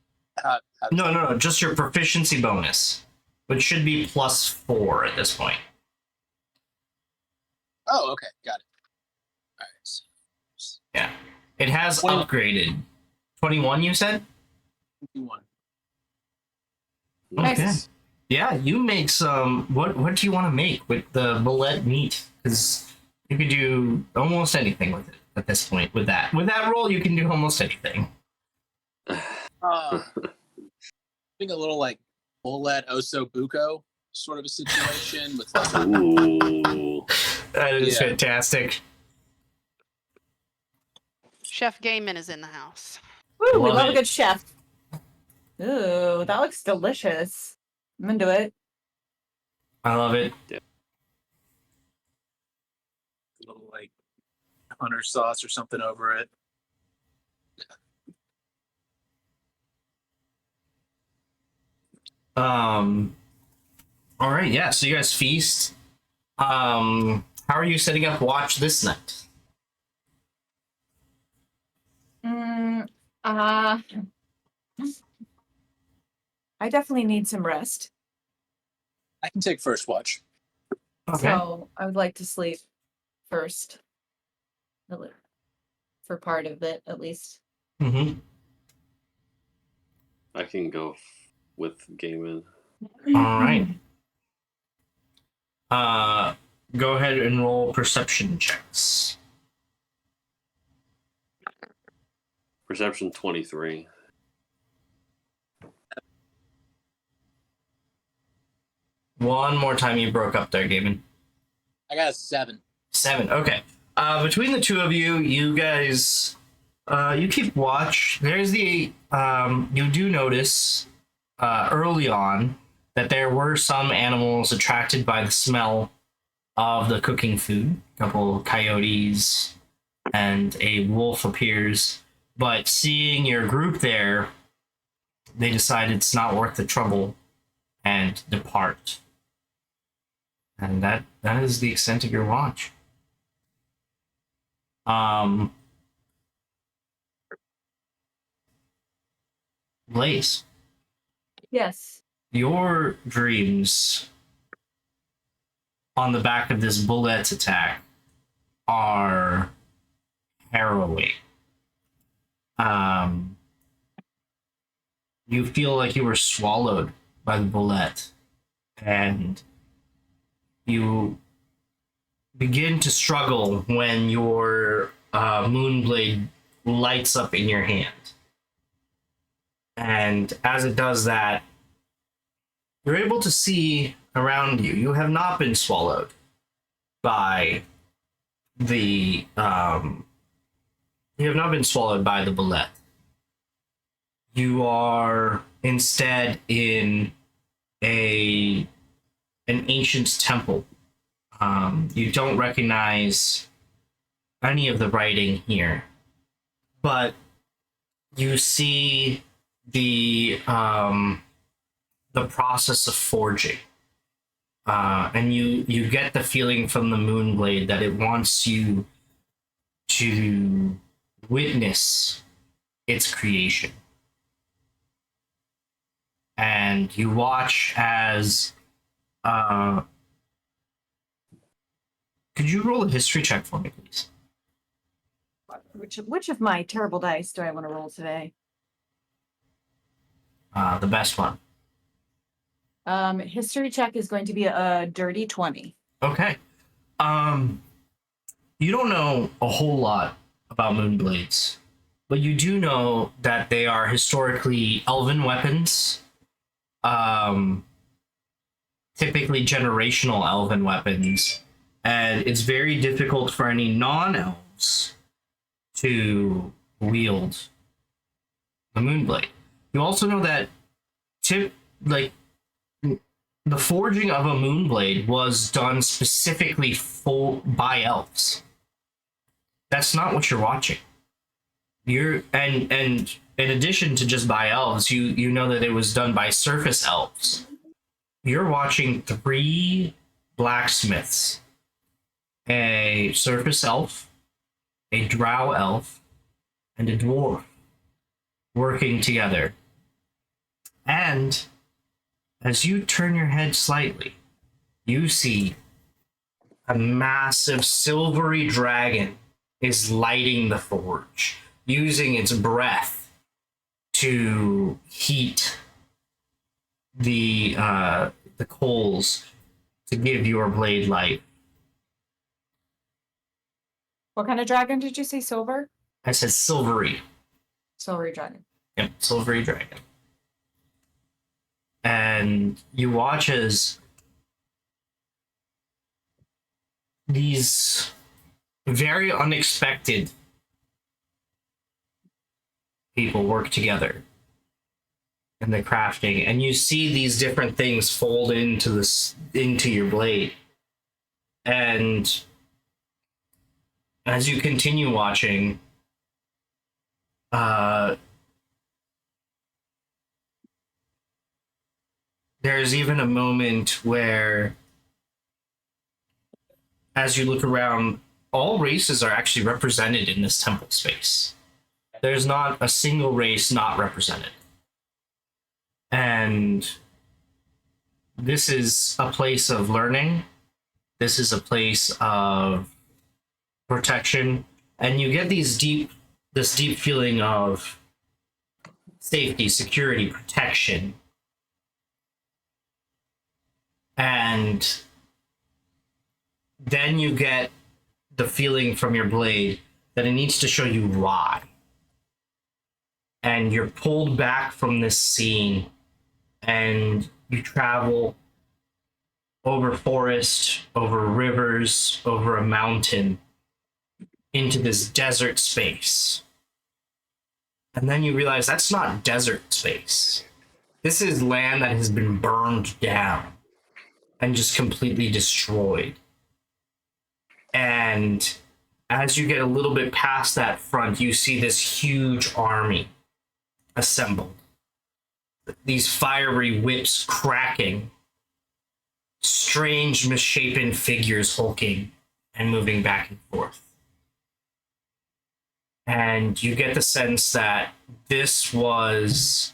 No, just your proficiency bonus, which should be +4 at this point. Oh, okay, got it. All right. Yeah, it has 20. upgraded. 21, you said? 21. Nice. Okay. Yeah, you make some. What do you want to make with the bullet meat? Because you could do almost anything with it at this point. With that roll, you can do almost anything. I think a little like bullet oso buco sort of a situation with like Ooh. That is Yeah. fantastic. Chef Gaiman is in the house. Woo, we Love love it. a good chef. Ooh, that looks delicious. I'm into it. I love it. a little like hunter sauce or something over it. All right, yeah. So you guys feast. How are you setting up watch this night? I definitely need some rest. I can take first watch. Okay. So I would like to sleep first. For part of it, at least. Mm-hmm. I can go with Gaiman. All right. Go ahead and roll perception checks. Perception 23. One more time, you broke up there, Gavin. I got a 7. 7. Okay. Between the two of you, you guys, you keep watch. There's the you do notice early on that there were some animals attracted by the smell of the cooking food. A couple coyotes and a wolf appears, but seeing your group there, they decide it's not worth the trouble and depart. And that is the extent of your watch. Blaze, Yes. your dreams on the back of this bullet attack are harrowing. You feel like you were swallowed by the bullet, and you begin to struggle when your moonblade lights up in your hand. And as it does that, you're able to see around you. You have not been swallowed by the you have not been swallowed by the bullet. You are instead in an ancient temple. You don't recognize any of the writing here, but you see the process of forging. And you get the feeling from the Moonblade that it wants you to witness its creation. And you watch as could you roll a history check for me, please? Which of my terrible dice do I want to roll today? The best one. History check is going to be a dirty 20. Okay. You don't know a whole lot about Moonblades, but you do know that they are historically elven weapons. Typically generational elven weapons, and it's very difficult for any non-elves to wield the Moonblade. You also know that the forging of a Moonblade was done specifically by elves. That's not what you're watching. And in addition to just by elves, you know that it was done by surface elves. You're watching 3 blacksmiths, a surface elf, a drow elf, and a dwarf working together. And as you turn your head slightly, you see a massive silvery dragon is lighting the forge, using its breath to heat the coals to give your blade light. What kind of dragon did you say? Silver? I said silvery. Silvery dragon. Yep, silvery dragon. And you watch as these very unexpected people work together in the crafting, and you see these different things fold into your blade. And as you continue watching, there's even a moment where, as you look around, all races are actually represented in this temple space. There's not a single race not represented. And this is a place of learning. This is a place of protection. And you get this deep feeling of safety, security, protection. And then you get the feeling from your blade that it needs to show you why. And you're pulled back from this scene, and you travel over forest, over rivers, over a mountain, into this desert space. And then you realize that's not desert space. This is land that has been burned down and just completely destroyed. And as you get a little bit past that front, you see this huge army assembled. These fiery whips cracking, strange misshapen figures hulking and moving back and forth. And you get the sense that this blade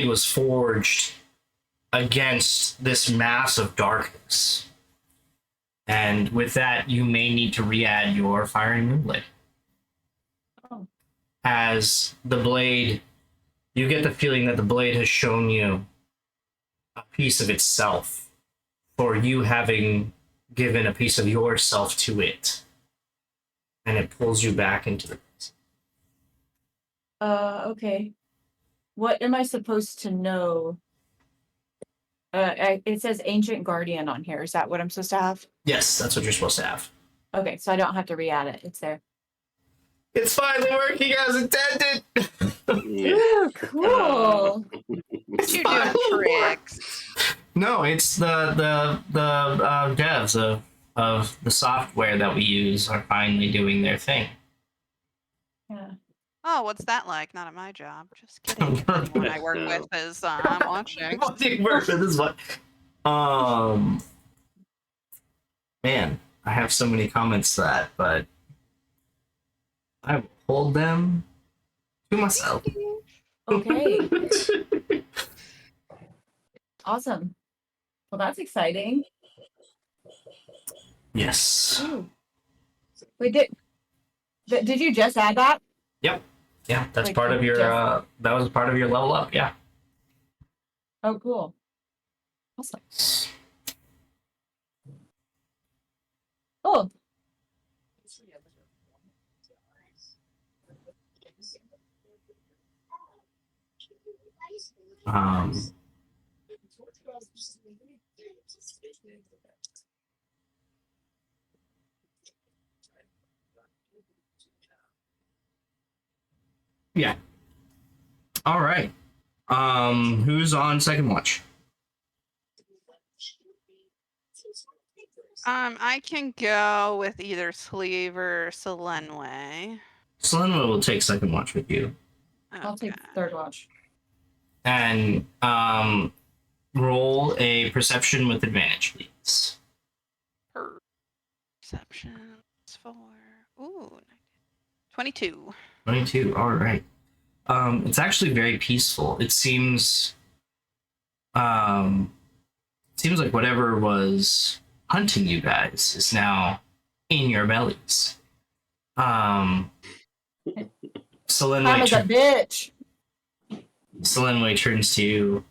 was forged against this mass of darkness. And with that, you may need to re-add your Firing Moonblade. Oh. As the blade, you get the feeling that the blade has shown you a piece of itself for you having given a piece of yourself to it. And it pulls you back into the place. Okay. What am I supposed to know? It says Ancient Guardian on here. Is that what I'm supposed to have? Yes, that's what you're supposed to have. Okay, so I don't have to re-add it. It's there. It's finally working as intended. Yeah. Ooh, cool. You're doing tricks. No, it's the devs of the software that we use are finally doing their thing. Yeah. Oh, what's that like? Not at my job. Just kidding. If anyone I work with is watching. What do you work with this one? Man, I have so many comments to that, but I will hold them to myself. Okay. Awesome. Well, that's exciting. Yes. Ooh. Wait, did you just add that? Yep. Yeah, that's Like, part of your just- that was part of your level up, yeah. Oh, cool. Awesome. Oh, Um Yeah. All right. Who's on second watch? I can go with either Sleeve or Selenway. Selena will take second watch with you. I'll take Okay. third watch. And roll a perception with advantage, please. Perception is 4. Ooh, 22. 22. All right. It's actually very peaceful. It seems like whatever was hunting you guys is now in your bellies. Karma's a bitch. Selenway turns to you.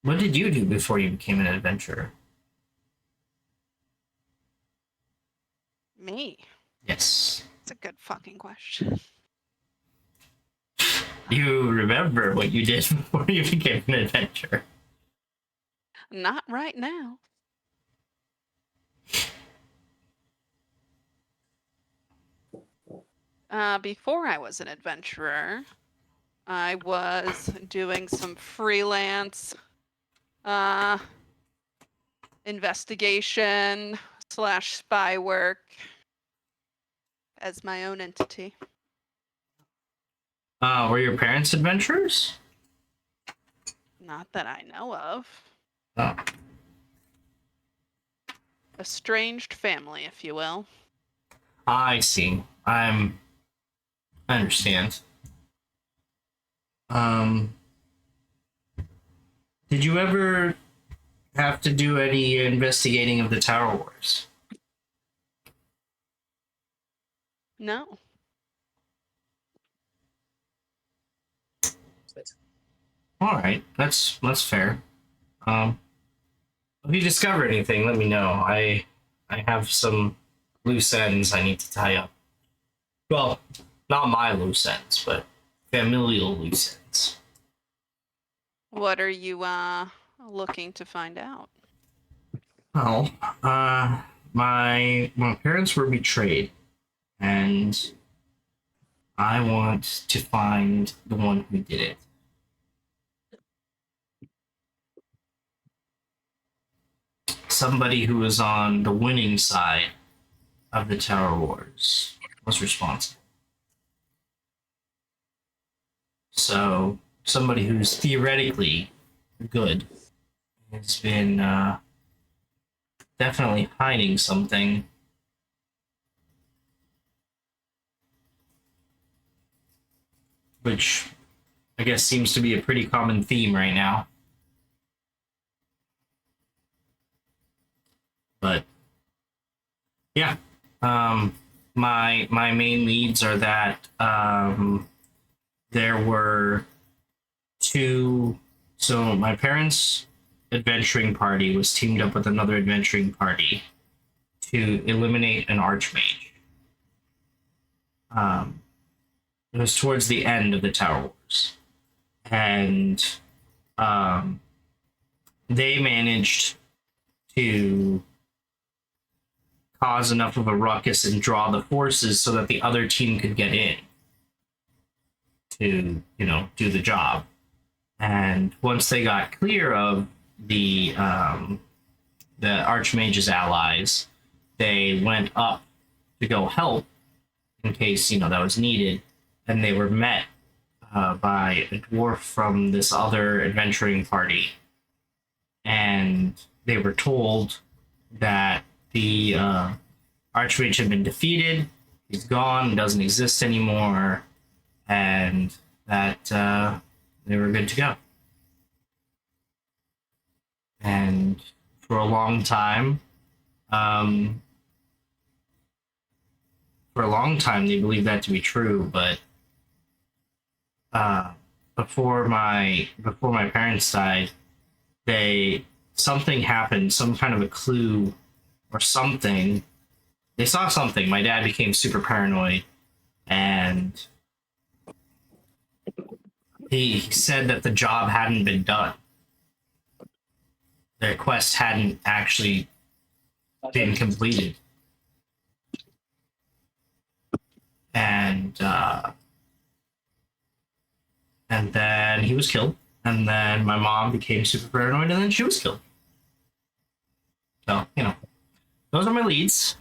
What did you do before you became an adventurer? Me? Yes. That's a good fucking question. You remember what you did before you became an adventurer. Not right now. Before I was an adventurer, I was doing some freelance investigation / spy work as my own entity. Were your parents adventurers? Not that I know of. Oh. Estranged family, if you will. I see. I understand. Did you ever have to do any investigating of the Tower Wars? No. All right, that's fair. If you discover anything, let me know. I have some loose ends I need to tie up. Well, not my loose ends, but familial loose ends. What are you looking to find out? Well, my parents were betrayed, and I want to find the one who did it. Somebody who was on the winning side of the Tower Wars was responsible. So, somebody who's theoretically good has been definitely hiding something. Which I guess seems to be a pretty common theme right now. But yeah, my main leads are that there were two. So my parents' adventuring party was teamed up with another adventuring party to eliminate an archmage. It was towards the end of the Tower Wars, and they managed to cause enough of a ruckus and draw the forces so that the other team could get in to, do the job. And once they got clear of the the Archmage's allies, they went up to go help in case, you know, that was needed, and they were met by a dwarf from this other adventuring party, and they were told that the Archmage had been defeated, he's gone, doesn't exist anymore, and that they were good to go. And for a long time, they believed that to be true, but before my parents died, something happened, some kind of a clue or something. They saw something. My dad became super paranoid, and he said that the job hadn't been done. The quest hadn't actually been completed. And then he was killed. And then my mom became super paranoid, and then she was killed. So, you know, those are my leads.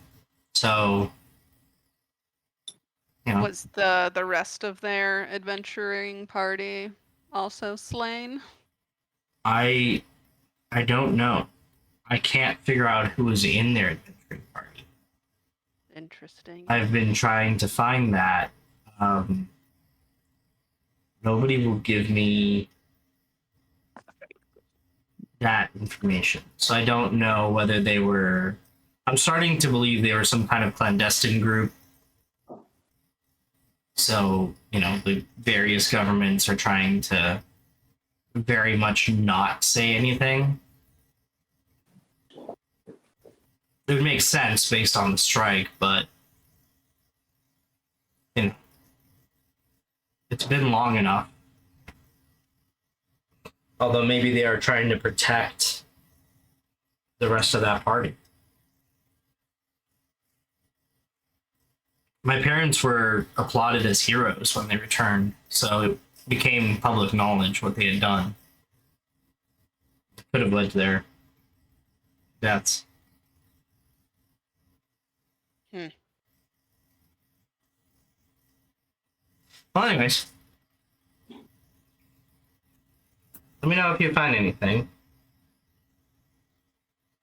So, you know. Was the rest of their adventuring party also slain? I don't know. I can't figure out who was in their adventuring party. Interesting. I've been trying to find that. Nobody will give me that information. So I don't know whether they were... I'm starting to believe they were some kind of clandestine group. So, you know, the various governments are trying to very much not say anything. It would make sense based on the strike, but you know, it's been long enough. Although maybe they are trying to protect the rest of that party. My parents were applauded as heroes when they returned, so it became public knowledge what they had done. Could have led to their deaths. Well, anyways. Let me know if you find anything.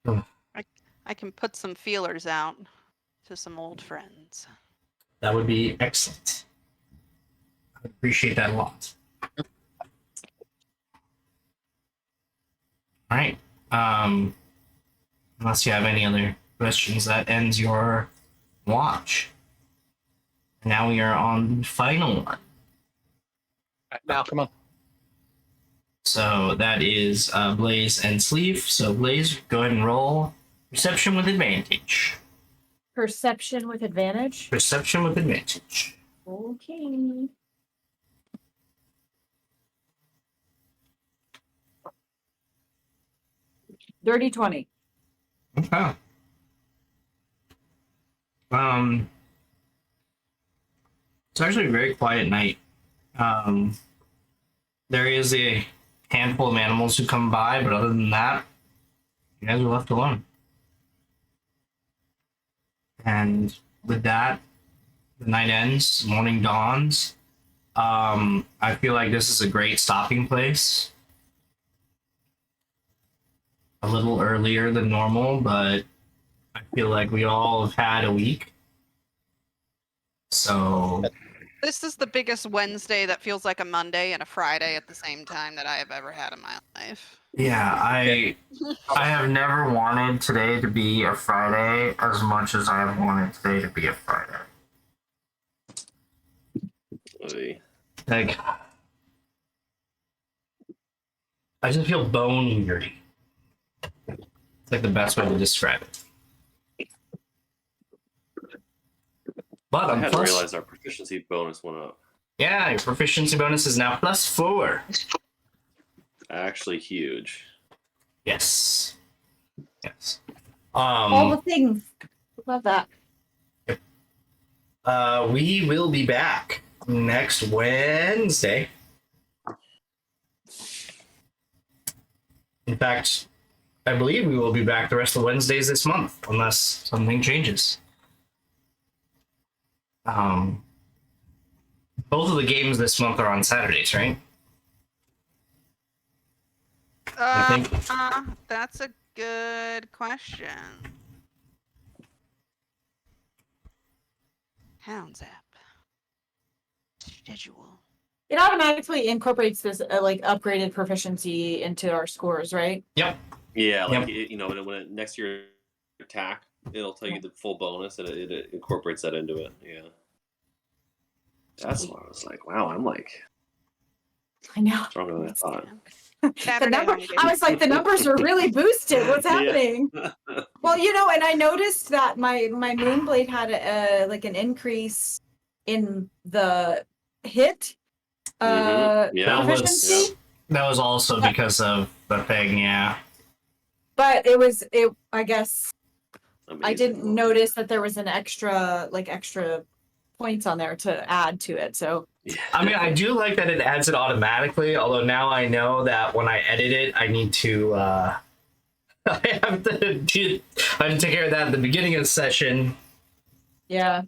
I can put some feelers out to some old friends. That would be excellent. I would appreciate that a lot. All right. Unless you have any other questions, that ends your watch. Now we are on the final one. Now, come on. So that is Blaze and Sleeve. So Blaze, go ahead and roll Perception with advantage. Perception with advantage. Perception with advantage. Okay. Dirty 20. Okay. It's actually a very quiet night. There is a handful of animals who come by, but other than that, you guys are left alone. And with that, the night ends, morning dawns. I feel like this is a great stopping place. A little earlier than normal, but I feel like we all have had a week. So This is the biggest Wednesday that feels like a Monday and a Friday at the same time that I have ever had in my life. yeah, I have never wanted today to be a Friday as much as I have wanted today to be a Friday. Oy. Like, I just feel bone weary. It's like the best way to describe it. But I I'm hadn't plus. realized our proficiency bonus went up. Yeah, your proficiency bonus is now +4. Actually, huge. Yes. Yes. All the things. Love that. We will be back next Wednesday. In fact, I believe we will be back the rest of the Wednesdays this month, unless something changes. Both of the games this month are on Saturdays, right? I think- That's a good question. Hounds app. Schedule. It automatically incorporates this like upgraded proficiency into our scores, right? Yep. Yeah, like Yep. when it, next year attack, it'll tell you the full bonus, and it incorporates that into it. Yeah, that's why I was like, wow, I'm like I know. stronger than I thought. The Saturday number, only I was like, the numbers are really boosted. What's Yeah. happening? Well, and I noticed that my Moonblade had like an increase in the hit Yeah. proficiency, That was also because of the thing, yeah. but I guess I Amazing. didn't notice that there was an extra points on there to add to it. So I mean, I do like that it adds it automatically, although now I know that when I edit it, I need to, I have to take care of that at the beginning of the session. yeah.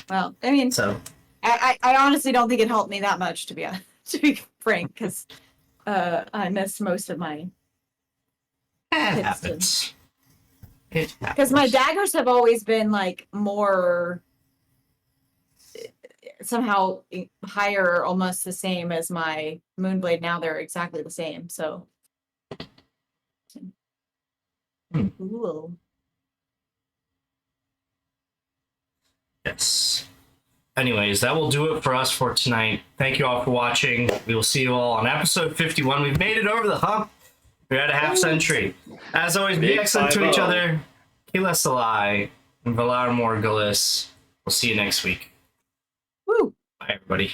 Well, I mean, So, I honestly don't think it helped me that much, to be frank, because I missed most of my it It's happens. It happens. because my daggers have always been like more somehow higher or almost the same as my Moonblade. Now they're exactly the same. So cool. Yes. Anyways, that will do it for us for tonight. Thank you all for watching. We will see you all on episode 51. We've made it over the hump. We're at a half century. As always, be Big excellent to each 5-0. other. Kila Salai and Valar Morghulis. We'll see you next week. Woo. Bye, everybody.